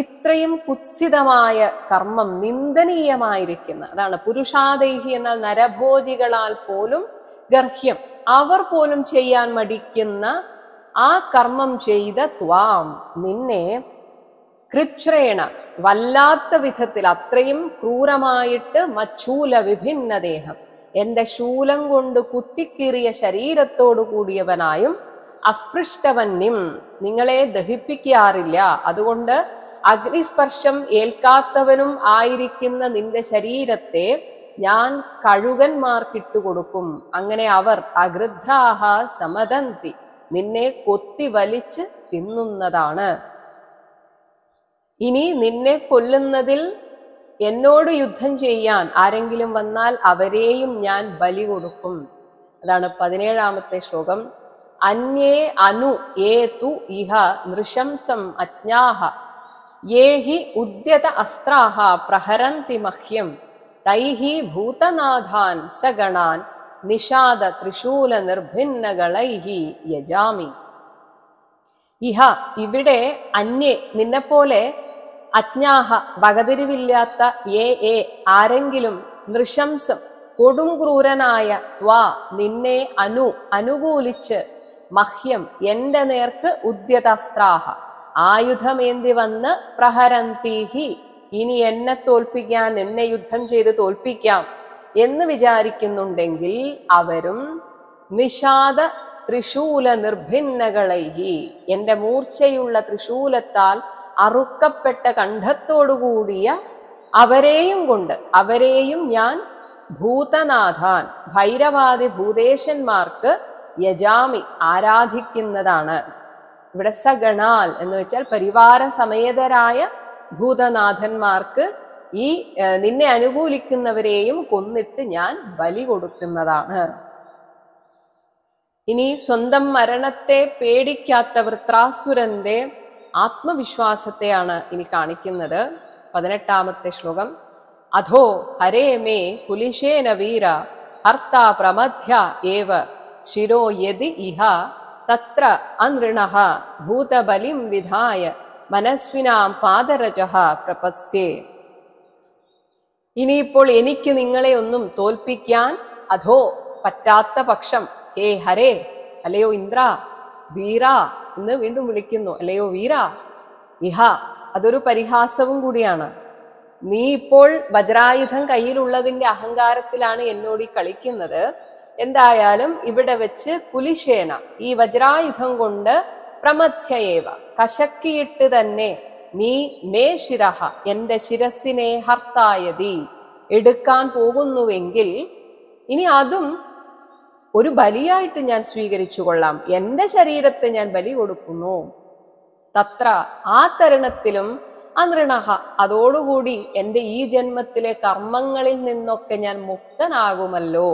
ഇത്രയും കുത്സിതമായ കർമ്മം നിന്ദനീയമായിരിക്കുന്ന, അതാണ് പുരുഷാദൈഹി എന്നാൽ നരഭോജികളാൽ പോലും ഗർഹ്യം, അവർ പോലും ചെയ്യാൻ മടിക്കുന്ന ആ കർമ്മം ചെയ്ത ത്വാം നിന്നെ കൃച്ഛ്രേണ വല്ലാത്ത വിധത്തിൽ അത്രയും ക്രൂരമായിട്ട് മച്ഛൂല വിഭിന്നദേഹം എന്റെ ശൂലം കൊണ്ട് കുത്തിക്കീറിയ ശരീരത്തോടു കൂടിയവനായും അസ്പൃഷ്ടവന്യം നിങ്ങളെ ദഹിപ്പിക്കാറില്ല, അതുകൊണ്ട് അഗ്നിസ്പർശം ഏൽക്കാത്തവനും ആയിരിക്കുന്ന നിന്റെ ശരീരത്തെ ഞാൻ കഴുകന്മാർക്കിട്ടുകൊടുക്കും. അങ്ങനെ അവർ അഗൃധ്രാഹ സമദന്തി നിന്നെ കൊത്തി വലിച്ച് തിന്നുന്നതാണ്. ഇനി നിന്നെ കൊല്ലുന്നതിൽ എന്നോട് യുദ്ധം ചെയ്യാൻ ആരെങ്കിലും വന്നാൽ അവരെയും ഞാൻ ബലി കൊടുക്കും. അതാണ് 17-ാമത്തെ ശ്ലോകം. അന്യേ അനു ഏതു ഇഹ നൃശംസം അജ്ഞാഹ യേ ഹി ഉദ്യത അസ്ത്രാഹ പ്രഹരന്തി മഹ്യം തൈഹി ഭൂതനാഥാൻ സഗണാൻ നിഷാദ ത്രിശൂല നിർഭിന്നകളൈഹി യജാമി. ഇഹ ഇവിടെ അന്യേ നിന്നെപ്പോലെ അജ്ഞാഹ വകതിരിവില്ലാത്ത ഏ ആരെങ്കിലും നൃശംസം കൊടുംക്രൂരനായ ത്വാ നിന്നെ അനുകൂലിച്ച് മഹ്യം എന്റെ നേർക്ക് ഉദ്യതസ്ത്രാഹ ആയുധമേന്തി വന്ന് പ്രഹരന്തീഹി ഇനി എന്നെ തോൽപ്പിക്കാൻ, എന്നെ യുദ്ധം ചെയ്ത് തോൽപ്പിക്കാം എന്ന് വിചാരിക്കുന്നുണ്ടെങ്കിൽ അവരും നിഷാദ ത്രിശൂല നിർഭിന്നകളൈഹി എന്റെ മൂർച്ചയുള്ള ത്രിശൂലത്താൽ അറുക്കപ്പെട്ട കണ്ഠത്തോടുകൂടിയ അവരെയും കൊണ്ട് അവരെയും ഞാൻ ഭൂതനാഥാൻ ഭൈരവാദി ഭൂതേശന്മാർക്ക് യജാമി ആരാധിക്കുന്നതാണ്. ഇവിടെ സഗണാൽ എന്ന് വെച്ചാൽ പരിവാര സമേതരായ ഭൂതനാഥന്മാർക്ക് ഈ നിന്നെ അനുകൂലിക്കുന്നവരെയും കൊന്നിട്ട് ഞാൻ ബലി കൊടുക്കുന്നതാണ്. ഇനി സ്വന്തം മരണത്തെ പേടിക്കാത്ത വൃത്രാസുരന്റെ ആത്മവിശ്വാസത്തെയാണ് ഇനി കാണിക്കുന്നത്. 18-ാമത്തെ ശ്ലോകം. അധോ ഹരേ മേ കുലിശേന വീര ഹർത്താ പ്രമധ്യ ഏവ ശിരോ യദി ഇഹ തത്ര അനൃണഃ ഭൂതബലിം വിധായ മനസ്വിനാം പാദരജഃ പ്രപത്സ്യേ. ഇനിയിപ്പോൾ എനിക്ക് നിങ്ങളെ ഒന്നും തോൽപ്പിക്കാൻ അധോ പറ്റാത്ത പക്ഷം ഹേ ഹരേ, അല്ലയോ ഇന്ദ്ര, വീര എന്ന് വീണ്ടും വിളിക്കുന്നു, അല്ലയോ വീര. ഇഹ അതൊരു പരിഹാസവും കൂടിയാണ്. നീ ഇപ്പോൾ വജ്രായുധം കയ്യിലുള്ളതിന്റെ അഹങ്കാരത്തിലാണ് എന്നോട് ഈ കളിക്കുന്നത്. എന്തായാലും ഇവിടെ വെച്ച് കുലിശേന ഈ വജ്രായുധം കൊണ്ട് പ്രമധ്യയേവ കശക്കിയിട്ട് തന്നെ നീ മേ ശിരഹ എന്റെ ശിരസിനെ ഹർത്തായതി എടുക്കാൻ പോകുന്നുവെങ്കിൽ ഇനി അതും ഒരു ബലിയായിട്ട് ഞാൻ സ്വീകരിച്ചു കൊള്ളാം. എന്റെ ശരീരത്തെ ഞാൻ ബലി കൊടുക്കുന്നു. തത്ര ആ തരുണത്തിലും അനൃണഃ അതോടുകൂടി എൻ്റെ ഈ ജന്മത്തിലെ കർമ്മങ്ങളിൽ നിന്നൊക്കെ ഞാൻ മുക്തനാകുമല്ലോ.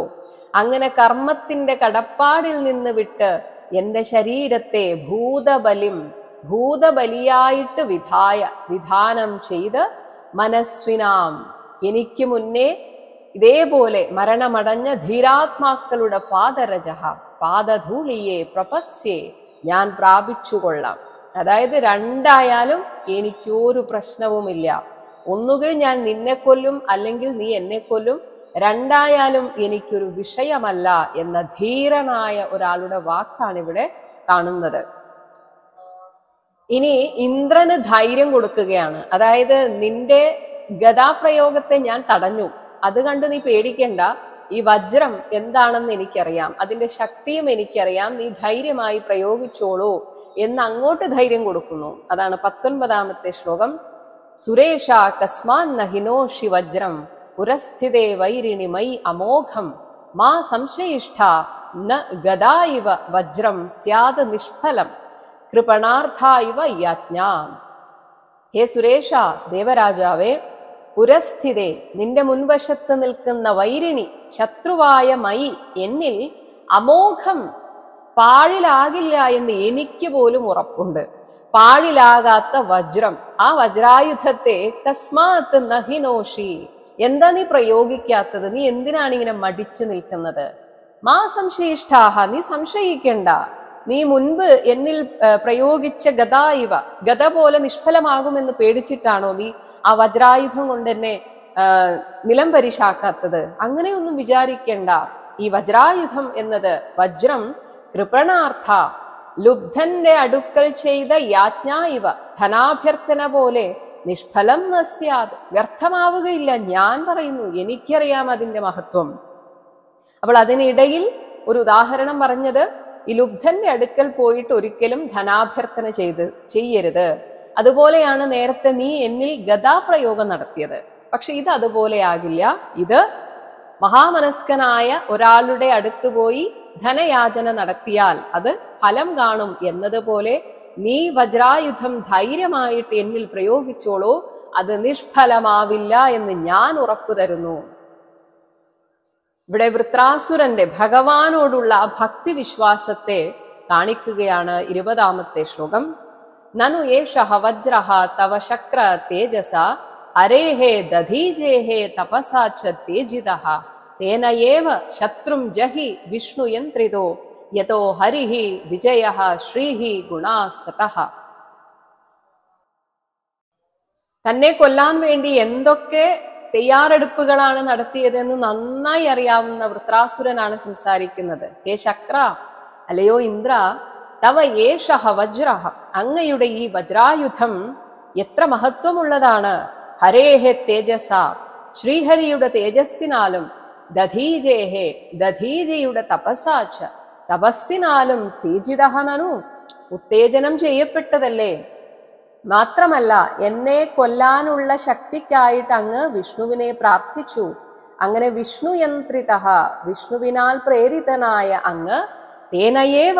അങ്ങനെ കർമ്മത്തിന്റെ കടപ്പാടിൽ നിന്ന് വിട്ട് എൻ്റെ ശരീരത്തെ ഭൂതബലിയായിട്ട് വിധാനം ചെയ്ത് മനസ്വിനാം എനിക്ക് മുന്നേ ഇതേപോലെ മരണമടഞ്ഞ ധീരാത്മാക്കളുടെ പാദധൂളിയെ പ്രപസ്യേ ഞാൻ പ്രാപിച്ചുകൊള്ളാം. അതായത് രണ്ടായാലും എനിക്കൊരു പ്രശ്നവുമില്ല. ഒന്നുകിൽ ഞാൻ നിന്നെ കൊല്ലും, അല്ലെങ്കിൽ നീ എന്നെ കൊല്ലും. രണ്ടായാലും എനിക്കൊരു വിഷയമല്ല എന്ന ധീരനായ ഒരാളുടെ വാക്കാണ് ഇവിടെ കാണുന്നത്. ഇനി ഇന്ദ്രന് ധൈര്യം കൊടുക്കുകയാണ്. അതായത് നിന്റെ ഗദാപ്രയോഗത്തെ ഞാൻ തടഞ്ഞു, അത് കണ്ട് നീ പേടിക്കണ്ട. ഈ വജ്രം എന്താണെന്ന് എനിക്കറിയാം, അതിന്റെ ശക്തിയും എനിക്കറിയാം, നീ ധൈര്യമായി പ്രയോഗിച്ചോളൂ എന്ന് അങ്ങോട്ട് ധൈര്യം കൊടുക്കുന്നു. അതാണ് 19-ാമത്തെ ശ്ലോകം. സുരേഷ കസ്മാൻ നഹിനോഷി വജ്രം പുരസ്ഥിതേ വൈരിണി മൈ അമോഘം മാ സംശയിഷ്ഠ ന ഗദായിവ വജ്രം സ്യാദ് നിഷ്ഫലം കൃപണാർത്ഥായിവ യാജ്ഞാം. ഹേ സുരേഷ, ദേവരാജാവേ, പുരസ്ഥിതേ നിന്റെ മുൻവശത്ത് നിൽക്കുന്ന വൈരിണി ശത്രുവായ മൈ എന്നിൽ അമോഘം പാഴിലാകില്ല എന്ന് എനിക്ക് പോലും ഉറപ്പുണ്ട്. പാഴിലാകാത്ത വജ്രം, ആ വജ്രായുധത്തെ കസ്മാത്ത് നഹിനോഷി എന്താ നീ പ്രയോഗിക്കാത്തത്? നീ എന്തിനാണ് ഇങ്ങനെ മടിച്ചു നിൽക്കുന്നത്? മാ സംശയിഷ്ഠാഹ നീ സംശയിക്കണ്ട. നീ മുൻപ് എന്നിൽ പ്രയോഗിച്ച ഗദായിവ ഗദ പോലെ നിഷ്ഫലമാകുമെന്ന് പേടിച്ചിട്ടാണോ നീ ആ വജ്രായുധം കൊണ്ട് എന്നെ നിലം പരിശാക്കാത്തത്? അങ്ങനെയൊന്നും വിചാരിക്കേണ്ട. ഈ വജ്രായുധം എന്നത് വജ്രം കൃപണാർത്ഥ ലുബ്ധന്റെ അടുക്കൽ ചെയ്ത യാജ്ഞായിവ ധനാഭ്യർത്ഥന പോലെ നിഷ്ഫലം നസ്യാത് വ്യർത്ഥമാവുകയില്ല. ഞാൻ പറയുന്നു, എനിക്കറിയാം അതിന്റെ മഹത്വം. അപ്പോൾ അതിനിടയിൽ ഒരു ഉദാഹരണം പറഞ്ഞത്, ഈ ലുബ്ധന്റെ അടുക്കൽ പോയിട്ട് ഒരിക്കലും ധനാഭ്യർത്ഥന ചെയ്യരുത്. അതുപോലെയാണ് നേരത്തെ നീ എന്നിൽ ഗദാപ്രയോഗം നടത്തിയത്. പക്ഷെ ഇത് അതുപോലെയാകില്ല. ഇത് മഹാമനസ്കനായ ഒരാളുടെ അടുത്ത് പോയി ധനയാചന നടത്തിയാൽ അത് ഫലം കാണും എന്നതുപോലെ നീ വജ്രായുധം ധൈര്യമായിട്ട് എന്നിൽ പ്രയോഗിച്ചോളൂ, അത് നിഷ്ഫലമാവില്ല എന്ന് ഞാൻ ഉറപ്പു തരുന്നു. ഇവിടെ വൃത്രാസുരന്റെ ഭഗവാനോടുള്ള ഭക്തി വിശ്വാസത്തെ കാണിക്കുകയാണ് 20-ാമത്തെ ശ്ലോകം. നനു ഏഷഃ വജ്രഃ തവ ശക്ര തേജസ ഹരേഹേ ദധീജേഹേ തപസാ ച തേജിതഃ തേന ഏവ ശത്രും ജഹി വിഷ്ണുയന്ത്രിതോ യതോ ഹരിഹി വിജയഃ ശ്രീഹി ഗുണാസ്തതഃ. തന്നെ കൊല്ലാൻ വേണ്ടി എന്തൊക്കെ തയ്യാറെടുപ്പുകളാണ് നടത്തിയതെന്ന് നന്നായി അറിയാവുന്ന വൃത്രാസുരനാണ് സംസാരിക്കുന്നത്. ഹേ ശക്ര, അല്ലയോ ഇന്ദ്ര, തവ ഏഷഃ വജ്രഃ, അങ്ങയുടെ ഈ വജ്രായുധം എത്ര മഹത്വമുള്ളതാണ്. ഹരേഹേ തേജസ, ശ്രീഹരിയുടെ തേജസ്സിനാലും, ദധീജേഹേ, ദധീജയുടെ തപസാച്ച, തപസ്സിനാലും, തേജിതഃ നനു, ഉത്തേജനം ചെയ്യപ്പെട്ടതല്ലേ. മാത്രമല്ല എന്നെ കൊല്ലാനുള്ള ശക്തിക്കായിട്ട് അങ്ങ് വിഷ്ണുവിനെ പ്രാർത്ഥിച്ചു. അങ്ങനെ വിഷ്ണുയന്ത്രിതഃ, വിഷ്ണുവിനാൽ പ്രേരിതനായ അങ്ങ്, തേനയേവ,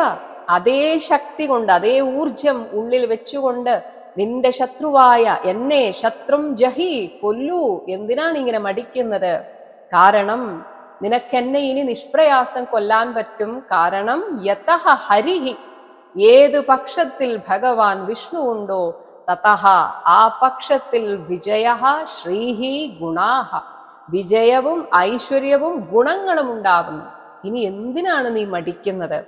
അതേ ശക്തി കൊണ്ട്, അതേ ഊർജം ഉള്ളിൽ വെച്ചുകൊണ്ട് നിന്റെ ശത്രുവായ എന്നെ ശത്രും ജഹി, കൊല്ലൂ. എന്തിനാണ് ഇങ്ങനെ മടിക്കുന്നത്? കാരണം നിനക്കെന്നെ ഇനി നിഷ്പ്രയാസം കൊല്ലാൻ പറ്റും. കാരണം യതഃ ഹരിഹി, ഏതു പക്ഷത്തിൽ ഭഗവാൻ വിഷ്ണു ഉണ്ടോ തതഃ, ആ പക്ഷത്തിൽ വിജയഃ ശ്രീഹി ഗുണാഹ, വിജയവും ഐശ്വര്യവും ഗുണങ്ങളും ഉണ്ടാകുന്നു. ഇനി എന്തിനാണ് നീ മടിക്കുന്നത്?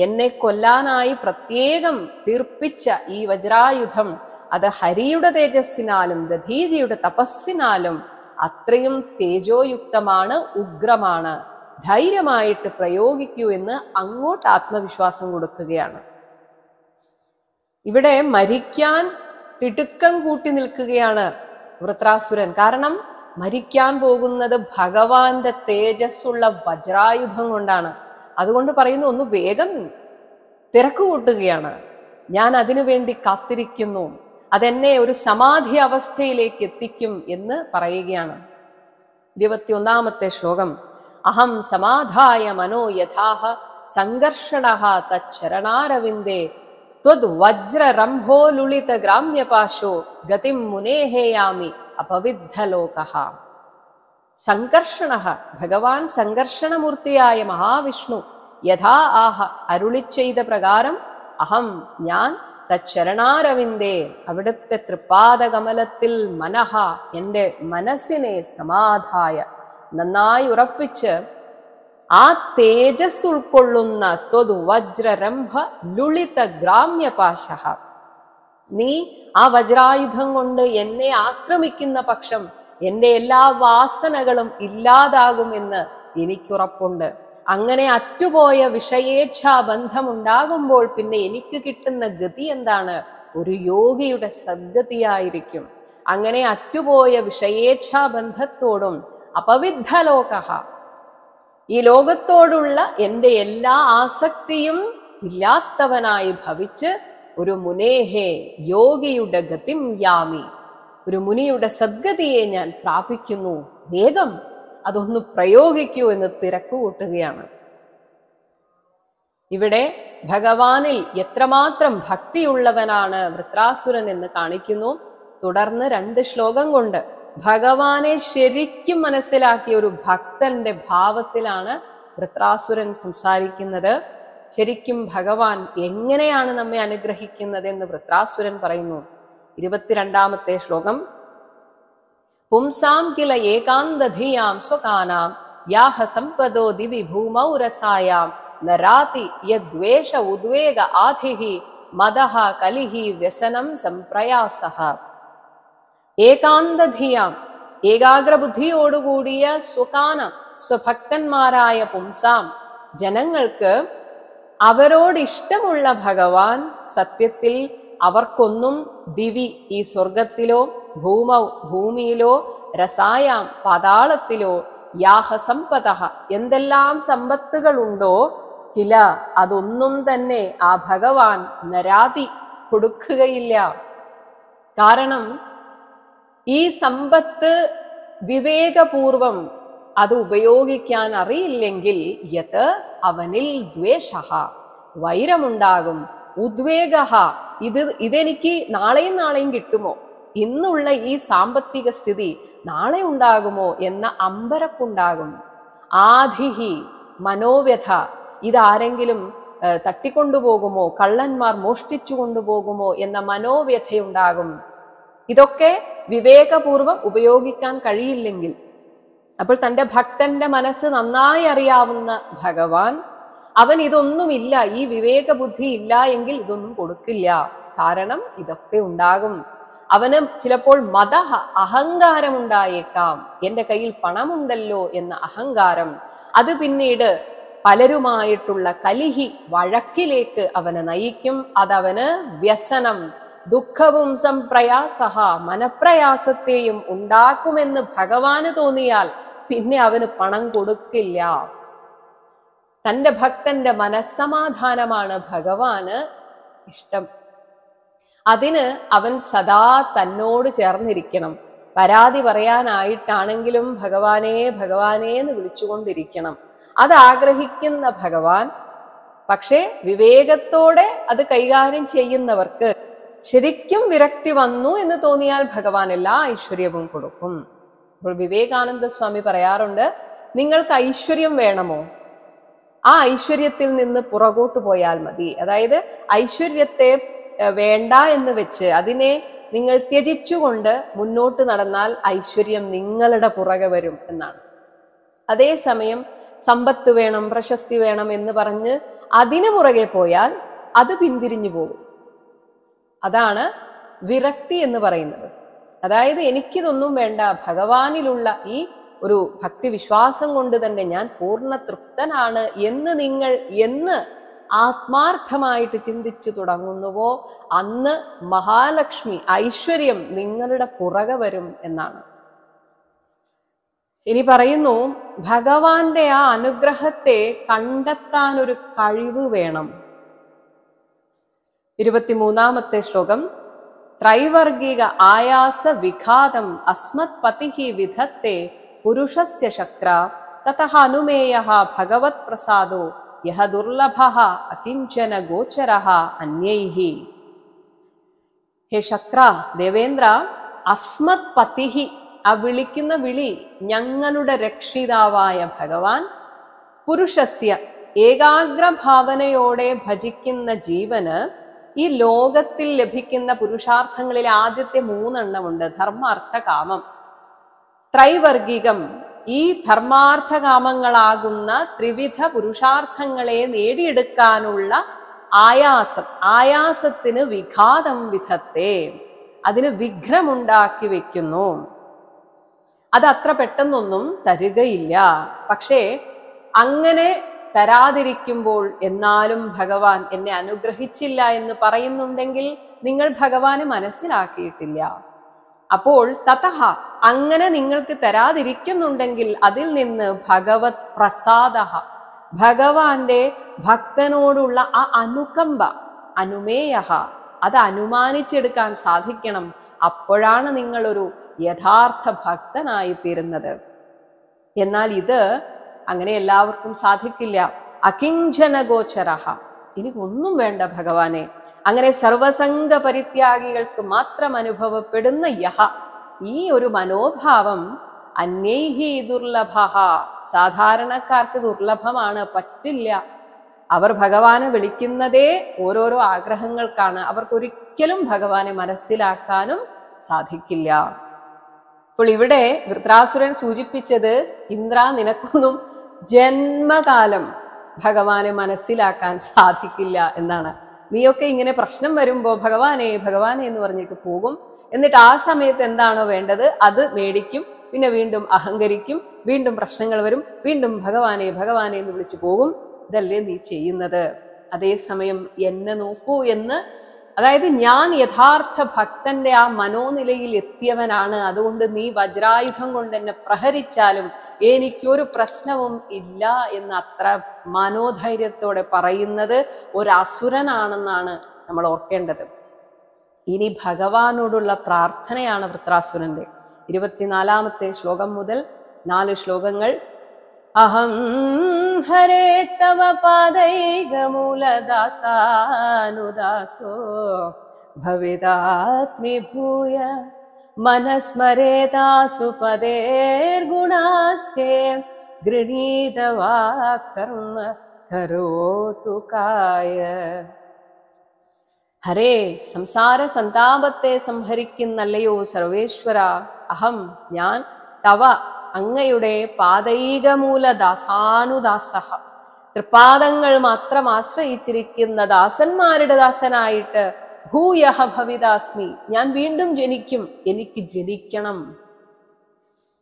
എന്നെ കൊല്ലാനായി പ്രത്യേകം തീർപ്പിച്ച ഈ വജ്രായുധം അത് ഹരിയുടെ തേജസ്സിനാലും ദധീജിയുടെ തപസ്സിനാലും അത്രയും തേജോയുക്തമാണ്, ഉഗ്രമാണ്. ധൈര്യമായിട്ട് പ്രയോഗിക്കൂ എന്ന് അങ്ങോട്ട് ആത്മവിശ്വാസം കൊടുക്കുകയാണ്. ഇവിടെ മരിക്കാൻ തിടുക്കം കൂട്ടി നിൽക്കുകയാണ് വൃത്രാസുരൻ. കാരണം മരിക്കാൻ പോകുന്നത് ഭഗവാന്റെ തേജസ്സുള്ള വജ്രായുധം കൊണ്ടാണ്. അതുകൊണ്ട് പറയുന്നു, ഒന്ന് വേഗം തിരക്ക് കൂട്ടുകയാണ്, ഞാൻ അതിനു വേണ്ടി കാത്തിരിക്കുന്നു, അതെന്നെ ഒരു സമാധി അവസ്ഥയിലേക്ക് എത്തിക്കും എന്ന് പറയുകയാണ്. 21-ാമത്തെ ശ്ലോകം. അഹം സമാധായ മനോ യഥാഹ സംഘർഷണഃ തച്ചരണാരവിന്ദേ ത്വദ് വജ്രരംഭോ ലുളിത ഗ്രാമ്യപാശോ ഗതിം മുനേഹേയാമി അപവിദ്ധലോകഃ. സംഘർഷണഃ, ഭഗവാൻ സംഘർഷണമൂർത്തിയായ മഹാവിഷ്ണു യഥാ ആഹ, അരുളിച്ചെയ്ത പ്രകാരം, അഹം, ഞാൻ, തച്ചരണാരവിന്ദേ, അവിടുത്തെ തൃപ്പാദകമലത്തിൽ, മനഃ, എൻ്റെ മനസ്സിനെ സമാധായ, നന്നായി ഉറപ്പിച്ച്, ആ തേജസ് ഉൾക്കൊള്ളുന്ന ത്വദ് വജ്രരംഭ ലുളിത ഗ്രാമ്യപാശഃ, നീ ആ വജ്രായുധം കൊണ്ട് എന്നെ ആക്രമിക്കുന്ന പക്ഷം എൻ്റെ എല്ലാ വാസനകളും ഇല്ലാതാകുമെന്ന് എനിക്കുറപ്പുണ്ട്. അങ്ങനെ അറ്റുപോയ വിഷയേച്ഛാ ബന്ധമുണ്ടാകുമ്പോൾ പിന്നെ എനിക്ക് കിട്ടുന്ന ഗതി എന്താണ്? ഒരു യോഗിയുടെ സദ്ഗതിയായിരിക്കും. അങ്ങനെ അറ്റുപോയ വിഷയേച്ഛാ ബന്ധത്തോടും അപവിദ്ധലോകഃ, ഈ ലോകത്തോടുള്ള എൻ്റെ എല്ലാ ആസക്തിയും ഇല്ലാത്തവനായി ഭവിച്ച് ഒരു മുനേഹേ, യോഗിയുടെ ഗതിം യാമി, ഒരു മുനിയുടെ സദ്ഗതിയെ ഞാൻ പ്രാപിക്കുന്നു, വേഗം അതൊന്ന് പ്രയോഗിക്കൂ എന്ന് തിരക്ക് കൂട്ടുകയാണ്. ഇവിടെ ഭഗവാനിൽ എത്രമാത്രം ഭക്തിയുള്ളവനാണ് വൃത്രാസുരൻ എന്ന് കാണിക്കുന്നു. തുടർന്ന് 2 ശ്ലോകം കൊണ്ട് ഭഗവാനെ ശരിക്കും മനസ്സിലാക്കിയ ഒരു ഭക്തന്റെ ഭാവത്തിലാണ് വൃത്രാസുരൻ സംസാരിക്കുന്നത്. ശരിക്കും ഭഗവാൻ എങ്ങനെയാണ് നമ്മെ അനുഗ്രഹിക്കുന്നത് എന്ന് വൃത്രാസുരൻ പറയുന്നു. 22-ാമത്തെ ശ്ലോകം. പുംസാം കില ഏകാന്തധിയാം സ്വകാനാം യാഹ സമ്പദോ ദിവി ഭൂമൗ രസായാം നരാതി യദ്വേഷ ഉദ്വേഗ ആധിഹി മദഹ കലിഹി വ്യസനം സംപ്രയാസഃ. ഏകാന്തധിയാം, ഏകാഗ്രബുദ്ധിയോടുകൂടിയ സ്വകാനം, സ്വഭക്തന്മാരായ പുംസാം, ജനങ്ങൾക്ക് അവരോടിഷ്ടമുള്ള ഭഗവാൻ സത്യത്തിൽ അവർക്കൊന്നും ദിവി, ഈ സ്വർഗത്തിലോ, ഭൂമൗ, ഭൂമിയിലോ, രസായാം, പാതാളത്തിലോ, യാഹ സമ്പതഃ, എന്തെല്ലാം സമ്പത്തുകളുണ്ടോ, കില, അതൊന്നും തന്നെ ആ ഭഗവാൻ നരാതി, കൊടുക്കുകയില്ല. കാരണം ഈ സമ്പത്ത് വിവേകപൂർവം അത് ഉപയോഗിക്കാൻ അറിയില്ലെങ്കിൽ യത് അവനിൽ ദ്വേഷഃ, വൈരമുണ്ടാകും. ഉദ്വേഗ, ഇതെനിക്ക് നാളെയും കിട്ടുമോ, ഇന്നുള്ള ഈ സാമ്പത്തിക സ്ഥിതി നാളെ ഉണ്ടാകുമോ എന്ന അമ്പരപ്പുണ്ടാകും. ആധിഹി, മനോവ്യഥ, ഇതാരെങ്കിലും തട്ടിക്കൊണ്ടുപോകുമോ, കള്ളന്മാർ മോഷ്ടിച്ചു കൊണ്ടുപോകുമോ എന്ന മനോവ്യഥയുണ്ടാകും. ഇതൊക്കെ വിവേകപൂർവം ഉപയോഗിക്കാൻ കഴിയില്ലെങ്കിൽ, അപ്പോൾ തൻ്റെ ഭക്തന്റെ മനസ്സ് നന്നായി അറിയാവുന്ന ഭഗവാൻ, അവൻ ഇതൊന്നുമില്ല, ഈ വിവേക ബുദ്ധി ഇല്ല എങ്കിൽ ഇതൊന്നും കൊടുക്കില്ല. കാരണം ഇതൊക്കെ ഉണ്ടാകും. അവന് ചിലപ്പോൾ അഹങ്കാരം ഉണ്ടായേക്കാം. എൻ്റെ കയ്യിൽ പണമുണ്ടല്ലോ എന്ന അഹങ്കാരം. അത് പിന്നീട് പലരുമായിട്ടുള്ള കലിഹി, വഴക്കിലേക്ക് അവനെ നയിക്കും. അതവന് വ്യസനം, ദുഃഖവും സംപ്രയാസഹ, മനപ്രയാസത്തെയും ഉണ്ടാക്കുമെന്ന് ഭഗവാന് തോന്നിയാൽ പിന്നെ അവന് പണം കൊടുക്കില്ല. തൻ്റെ ഭക്തന്റെ മനസ്സമാധാനമാണ് ഭഗവാന് ഇഷ്ടം. അതിന് അവൻ സദാ തന്നോട് ചേർന്നിരിക്കണം. പരാതി പറയാനായിട്ടാണെങ്കിലും ഭഗവാനേ ഭഗവാനേ എന്ന് വിളിച്ചുകൊണ്ടിരിക്കണം. അത് ആഗ്രഹിക്കുന്ന ഭഗവാൻ, പക്ഷേ വിവേകത്തോടെ അത് കൈകാര്യം ചെയ്യുന്നവർക്ക് ശരിക്കും വിരക്തി വന്നു എന്ന് തോന്നിയാൽ ഭഗവാൻ എല്ലാ ഐശ്വര്യവും കൊടുക്കും. അപ്പോൾ വിവേകാനന്ദ സ്വാമി പറയാറുണ്ട്, നിങ്ങൾക്ക് ഐശ്വര്യം വേണമോ, ആ ഐശ്വര്യത്തിൽ നിന്ന് പുറകോട്ട് പോയാൽ മതി. അതായത് ഐശ്വര്യത്തെ വേണ്ട എന്ന് വെച്ച് അതിനെ നിങ്ങൾ ത്യജിച്ചുകൊണ്ട് മുന്നോട്ട് നടന്നാൽ ഐശ്വര്യം നിങ്ങളുടെ പുറകെ വരും എന്നാണ്. അതേസമയം സമ്പത്ത് വേണം, പ്രശസ്തി വേണം എന്ന് പറഞ്ഞ് അതിന് പുറകെ പോയാൽ അത് പിന്തിരിഞ്ഞു പോകും. അതാണ് വിരക്തി എന്ന് പറയുന്നത്. അതായത് എനിക്കിതൊന്നും വേണ്ട, ഭഗവാനിലുള്ള ഈ ഒരു ഭക്തി വിശ്വാസം കൊണ്ട് തന്നെ ഞാൻ പൂർണ്ണ തൃപ്തനാണ് എന്ന് നിങ്ങൾ എന്ന് ആത്മാർത്ഥമായിട്ട് ചിന്തിച്ചു തുടങ്ങുന്നുവോ അന്ന് മഹാലക്ഷ്മി ഐശ്വര്യം നിങ്ങളുടെ പുറകെ വരും എന്നാണ്. ഇനി പറയുന്നു, ഭഗവാന്റെ ആ അനുഗ്രഹത്തെ കണ്ടെത്താൻ ഒരു കഴിവ് വേണം. 23-ാമത്തെ ശ്ലോകം, ത്രൈവർഗിക ആയാസ വിഘാതം അസ്മത് പതിഹി വിധത്തെ പുരുഷസ്യ ശക്ര തതഃ അനുമേയഃ ഭഗവത് പ്രസാദോ യഹ ദുർലഭഃ അകിഞ്ചന ഗോചരഃ അന്യൈഹി. ഹേ ശക്ര, ദേവേന്ദ്ര, അസ്മത് പതിഹി, ആ വിളിക്കുന്ന വിളി ഞങ്ങളുടെ രക്ഷിതാവായ ഭഗവാൻ, പുരുഷസ്യ, ഏകാഗ്രഭാവനയോടെ ഭജിക്കുന്ന ജീവന് ഈ ലോകത്തിൽ ലഭിക്കുന്ന പുരുഷാർത്ഥങ്ങളിൽ ആദ്യത്തെ 3 എണ്ണമുണ്ട്. ധർമാർത്ഥ കാമം. ത്രൈവർഗികം, ഈ ധർമാർത്ഥകാമങ്ങളാകുന്ന ത്രിവിധ പുരുഷാർത്ഥങ്ങളെ നേടിയെടുക്കാനുള്ള ആയാസത്തിന് വിഘാതം വിധത്തെ, അതിന് വിഘ്നമുണ്ടാക്കി വെക്കുന്നു. അത് അത്ര പെട്ടെന്നൊന്നും തരികയില്ല. പക്ഷേ അങ്ങനെ തരാതിരിക്കുമ്പോൾ എന്നാലും ഭഗവാൻ എന്നെ അനുഗ്രഹിച്ചില്ല എന്ന് പറയുന്നുണ്ടെങ്കിൽ നിങ്ങൾ ഭഗവാനെ മനസ്സിലാക്കിയിട്ടില്ല. അപ്പോൾ തതഃ, അങ്ങനെ നിങ്ങൾക്ക് തരാതിരിക്കുന്നുണ്ടെങ്കിൽ അതിൽ നിന്ന് ഭഗവത് പ്രസാദഃ, ഭഗവാന്റെ ഭക്തനോടുള്ള ആ അനുകമ്പ, അനുമേയഃ, അത് അനുമാനിച്ചെടുക്കാൻ സാധിക്കണം. അപ്പോഴാണ് നിങ്ങളൊരു യഥാർത്ഥ ഭക്തനായി തീരുന്നത്. എന്നാൽ ഇത് അങ്ങനെ എല്ലാവർക്കും സാധിക്കില്ല. അകിഞ്ചന ഗോചരഃ, എനിക്കൊന്നും വേണ്ട ഭഗവാനെ, അങ്ങനെ സർവസംഗ പരിത്യാഗികൾക്ക് മാത്രം അനുഭവപ്പെടുന്ന യഹ, ഈ ഒരു മനോഭാവം അന്യൈഹി ദുർലഭഃ, സാധാരണക്കാർക്ക് ദുർലഭമാണ്, പറ്റില്ല. അവർ ഭഗവാനെ വിളിക്കുന്നതേ ഓരോരോ ആഗ്രഹങ്ങൾക്കാണ്. അവർക്കൊരിക്കലും ഭഗവാനെ മനസ്സിലാക്കാനും സാധിക്കില്ല. അപ്പോൾ ഇവിടെ വൃത്രാസുരൻ സൂചിപ്പിച്ചത്, ഇന്ദ്ര, നിനക്കൊന്നും ജന്മകാലം ഭഗവാനെ മനസ്സിലാക്കാൻ സാധിക്കില്ല എന്നാണ്. നീയൊക്കെ ഇങ്ങനെ പ്രശ്നം വരുമ്പോൾ ഭഗവാനെ ഭഗവാനെ എന്ന് പറഞ്ഞിട്ട് പോകും. എന്നിട്ട് ആ സമയത്ത് എന്താണോ വേണ്ടത് അത് മേടിക്കും. പിന്നെ വീണ്ടും അഹങ്കരിക്കും, വീണ്ടും പ്രശ്നങ്ങൾ വരും, വീണ്ടും ഭഗവാനെ ഭഗവാനെ എന്ന് വിളിച്ചു പോകും. ഇതല്ലേ നീ ചെയ്യുന്നത്? അതേസമയം എന്നെ നോക്കൂ എന്ന്, അതായത് ഞാൻ യഥാർത്ഥ ഭക്തന്റെ ആ മനോനിലയിൽ എത്തിയവനാണ്, അതുകൊണ്ട് നീ വജ്രായുധം കൊണ്ട് എന്നെ പ്രഹരിച്ചാലും എനിക്കൊരു പ്രശ്നവും ഇല്ല എന്ന് അത്ര മനോധൈര്യത്തോടെ പറയുന്നത് ഒരു അസുരനാണെന്നാണ് നമ്മൾ ഓർക്കേണ്ടത്. ഇനി ഭഗവാനോടുള്ള പ്രാർത്ഥനയാണ് വൃത്രാസുരന്റെ. 24-ാമത്തെ ശ്ലോകം മുതൽ 4 ശ്ലോകങ്ങൾ. അഹം ഹരേ തവ പാദൈകമൂലദാസാനുദാസോ ഭവിതാസ്മി ഭൂയ മനസ്മരേതാസു പദേർഗുണാസ്തേ ഗൃണീതവാ കർമ്മ കരോതു കായ. ഹരേ, സംസാര സന്താപത്തെ സംഹരിക്കുന്നല്ലയോ സർവേശ്വര, അഹം ഞാൻ തവ അങ്ങയുടെ പാദൈകമൂല ദാസാനുദാസഃ, തൃപാദങ്ങൾ മാത്രം ആശ്രയിച്ചിരിക്കുന്ന ദാസന്മാരുടെ ദാസനായിട്ട് ഭൂയഃ ഭവിതാസ്മി, ഞാൻ വീണ്ടും ജനിക്കും, എനിക്ക് ജനിക്കണം.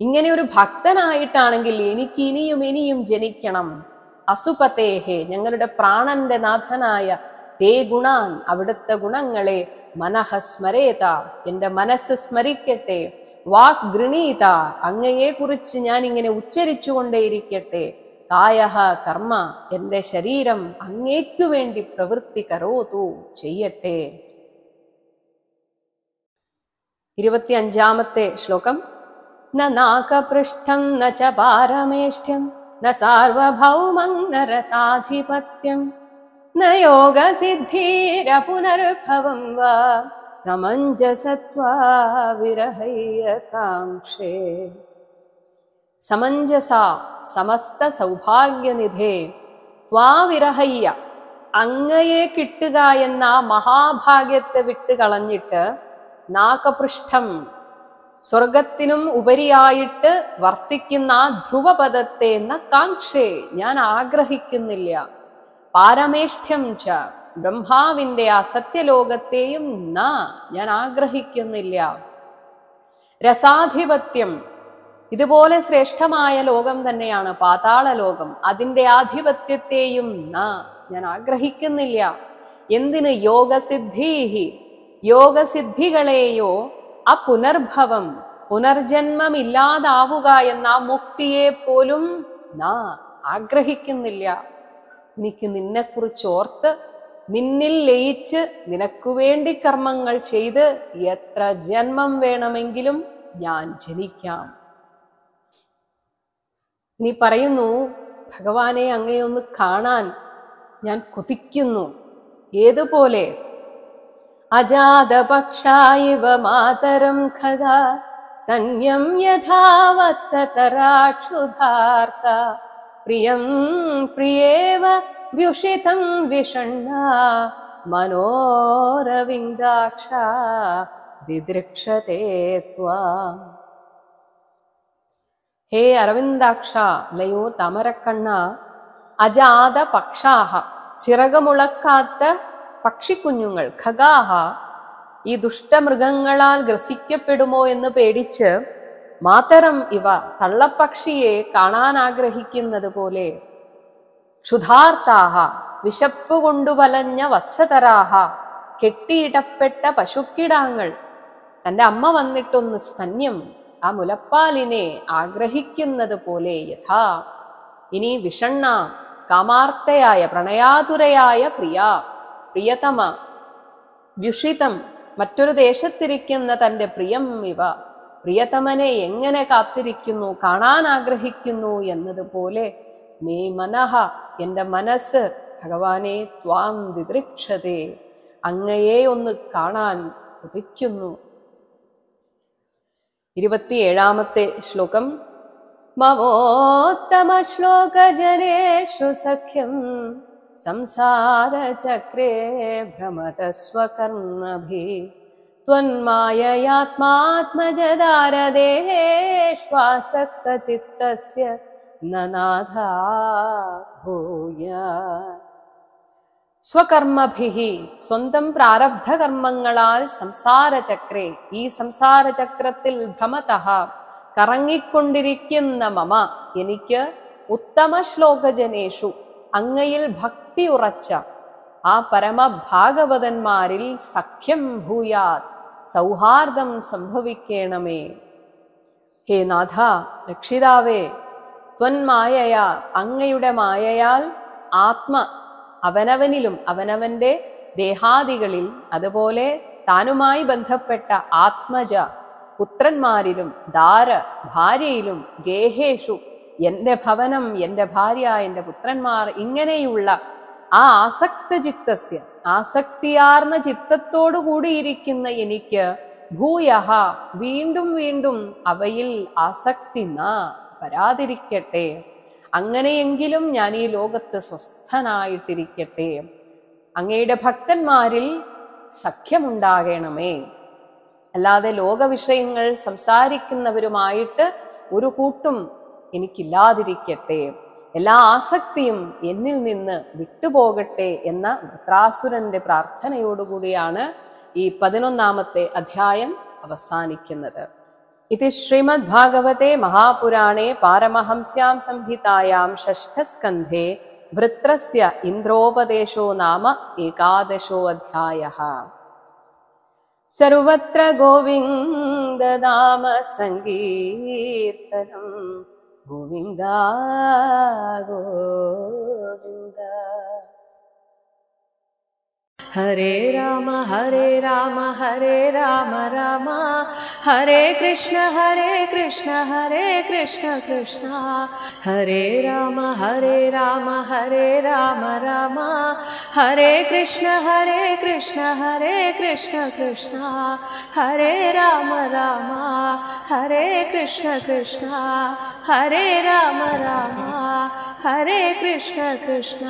ഇങ്ങനെ ഒരു ഭക്തനായിട്ടാണെങ്കിൽ എനിക്ക് ഇനിയും ഇനിയും ജനിക്കണം. അസുപതേഹേ, ഞങ്ങളുടെ പ്രാണന്റെ നാഥനായ തേ ഗുണാൻ, അവിടുത്തെ ഗുണങ്ങളെ മനഃ സ്മരേത, എന്റെ മനസ്സ് സ്മരിക്കട്ടെ. വാക് ഗൃണീത, അങ്ങയെ കുറിച്ച് ഞാൻ ഇങ്ങനെ ഉച്ചരിച്ചു കൊണ്ടേയിരിക്കട്ടെ. കായഃ കർമ്മ, എന്റെ ശരീരം അങ്ങേക്കു വേണ്ടി പ്രവൃത്തി കരോതു, ചെയ്യട്ടെ. 25-ാമത്തെ ശ്ലോകം. ന നാകപൃഷ്ഠം ന ച പാരമേഷ്ഠ്യം ന സാർവഭൗമം ന രസാധിപത്യം ന യോഗസിദ്ധീര പുനർഭവം വാ സമഞ്ജസത്വാ വിരഹയ്യ കാംക്ഷേ. സമഞ്ജസ, സമസ്ത സൗഭാഗ്യനിധേ, ത്വാ വിരഹയ്യ, അങ്ങയെ കിട്ടുക എന്ന മഹാഭാഗ്യത്തെ വിട്ടുകളഞ്ഞിട്ട്, നാകപൃഷ്ഠം, സ്വർഗത്തിനും ഉപരിയായിട്ട് വർത്തിക്കുന്ന ആ ധ്രുവപദത്തെ എന്ന കാംക്ഷേ, ഞാൻ ആഗ്രഹിക്കുന്നില്ല. പാരമേഷ്ഠ്യം ച, ബ്രഹ്മാവിന്റെ ആ സത്യലോകത്തെയും ഞാൻ ആഗ്രഹിക്കുന്നില്ല. രസാധിപത്യം, ഇതുപോലെ ശ്രേഷ്ഠമായ ലോകം തന്നെയാണ് പാതാള ലോകം, അതിൻ്റെ ആധിപത്യത്തെയും ഞാൻ ആഗ്രഹിക്കുന്നില്ല. എന്തിന്? യോഗസിദ്ധീഹി, യോഗസിദ്ധികളെയോ അപുനർഭവം, പുനർജന്മമില്ലാതാവുക എന്ന മുക്തിയെ പോലും ആഗ്രഹിക്കുന്നില്ല. എനിക്ക് നിന്നെക്കുറിച്ച് ഓർത്ത്, നിന്നിൽ ലയിച്ച്, നിനക്കു വേണ്ടി കർമ്മങ്ങൾ ചെയ്ത് എത്ര ജന്മം വേണമെങ്കിലും ഞാൻ ജനിക്കാം. നീ പറയുന്നു, ഭഗവാനെ അങ്ങയൊന്ന് കാണാൻ ഞാൻ കൊതിക്കുന്നു. ഏതുപോലെ? അജാതപക്ഷായിവ മാതരം ഖഗാ സ്തന്യം യഥാ വത്സതരാക്ഷുധാർത്ത പ്രിയം പ്രിയേവ വ്യുഷിതം വിഷണ്ണാ മനോരവിന്ദാക്ഷ ദിദൃക്ഷതേ ത്വാം. ഹേ അരവിന്ദാക്ഷ, ലയോ താമരക്കണ്ണ, അജാത പക്ഷാഹ, ചിറകുമുളക്കാത്ത പക്ഷിക്കുഞ്ഞുങ്ങൾ, ഖഗാഹ, ഈ ദുഷ്ടമൃഗങ്ങളാൽ ഗ്രസിക്കപ്പെടുമോ എന്ന് പേടിച്ച്, മാതരം ഇവ, തള്ളപ്പക്ഷിയെ കാണാൻ ആഗ്രഹിക്കുന്നത് പോലെ, ക്ഷുധാർത്താഹ, വിശപ്പ് കൊണ്ടു വലഞ്ഞ വത്സതരാഹ, കെട്ടിയിടപ്പെട്ട പശുക്കിടാങ്ങൾ, തൻ്റെ അമ്മ വന്നിട്ടൊന്ന് സ്തന്യം, ആ മുലപ്പാലിനെ ആഗ്രഹിക്കുന്നത് പോലെ, യഥാ, ഇനി വിഷണ്ണ, കാമാർത്തയായ പ്രണയാതുരയായ പ്രിയ, പ്രിയതമ, വ്യുഷിതം, മറ്റൊരു ദേശത്തിരിക്കുന്ന തൻ്റെ പ്രിയം ഇവ, പ്രിയതമനെ എങ്ങനെ കാത്തിരിക്കുന്നു, കാണാൻ ആഗ്രഹിക്കുന്നു എന്നതുപോലെ, മേ മനഃ, എൻ്റെ മനസ്സ്, ഭഗവാനെ ത്വാം ദിദൃക്ഷതേ, അങ്ങയെ ഒന്ന് കാണാൻ കൊതിക്കുന്നു. 27-ാമത്തെ ശ്ലോകം. മമോത്തമ ശ്ലോകജനേഷു സഖ്യം സംസാരചക്രേ ഭ്രമതസ്വകർമ്മഭി ത്വന്മായയാത്മാത്മജദാരദേഹേഷ്വാസക്തചിത്തസ്യ നനാഥാ ഭൂയാത്. സ്വകർമ്മഭിഹി, സ്വന്തം പ്രാരബ്ധ കർമ്മങ്ങളാൽ സംസാരചക്രേ, ഈ സംസാരചക്രത്തിൽ ഭ്രമതഃ, കറങ്ങിക്കൊണ്ടിരിക്കുന്ന മമ, എനിക്ക് ഉത്തമ ശ്ലോകജനേഷു, അങ്ങയിൽ ഭക്തി ഉറച്ച ആ പരമഭാഗവതന്മാരിൽ സഖ്യം ഭൂയാത്, സൗഹാർദ്ദം സംഭവിക്കണമേ. ഹേ നാഥ, രക്ഷിതാവേ, ത്വന്മായയ, അങ്ങയുടെ മായയാൽ, ആത്മ, അവനവനിലും അവനവന്റെ ദേഹാദികളിൽ, അതുപോലെ താനുമായി ബന്ധപ്പെട്ട ആത്മജ, പുത്രന്മാരിലും, ദാര, ഭാര്യയിലും, ഗേഹേഷു, എൻ്റെ ഭവനം, എൻ്റെ ഭാര്യ, എൻ്റെ പുത്രന്മാർ, ഇങ്ങനെയുള്ള ആ ആസക്ത ചിത്തസ്യ, ആസക്തിയാർന്ന ചിത്തത്തോടു കൂടിയിരിക്കുന്ന എനിക്ക് ഭൂയഹ, വീണ്ടും വീണ്ടും അവയിൽ ആസക്തി വരാതിരിക്കട്ടെ. അങ്ങനെയെങ്കിലും ഞാൻ ഈ ലോകത്ത് സ്വസ്ഥനായിട്ടിരിക്കട്ടെ. അങ്ങയുടെ ഭക്തന്മാരിൽ സഖ്യമുണ്ടാകണമേ. അല്ലാതെ ലോകവിഷയങ്ങൾ സംസാരിക്കുന്നവരുമായിട്ട് ഒരു കൂട്ടും എനിക്കില്ലാതിരിക്കട്ടെ. എല്ലാ ആസക്തിയും എന്നിൽ നിന്ന് വിട്ടുപോകട്ടെ എന്ന വൃത്രാസുരന്റെ പ്രാർത്ഥനയോടുകൂടിയാണ് ഈ 11ാമത്തെ അധ്യായം അവസാനിക്കുന്നത്. ഇത് ശ്രീമദ് ഭാഗവതേ മഹാപുരാണേ പാരമഹംസ്യാം സംഹിതായാം ഷഷ്ഠസ്കന്ധേ വൃത്രസ്യ ഇന്ദ്രോപദേശോ നാമ 11 അധ്യായഃ. സർവത്ര ഗോവിന്ദനാമ സങ്കീർത്തനം. ഗോവിന്ദ ഗോവിന്ദ. ഹരേ രാമ ഹരേ രാമ ഹരേ രാമ രാമ ഹരേ കൃഷ്ണ ഹരേ കൃഷ്ണ ഹരേ കൃഷ്ണ കൃഷ്ണ ഹരേ രാമ ഹരേ രാമ ഹരേ രാമ രാമ ഹരേ കൃഷ്ണ ഹരേ കൃഷ്ണ ഹരേ കൃഷ്ണ കൃഷ്ണ ഹരേ രാമ രാമ ഹരേ കൃഷ്ണ കൃഷ്ണ ഹരേ രാമ രാമ ഹരേ കൃഷ്ണ കൃഷ്ണ.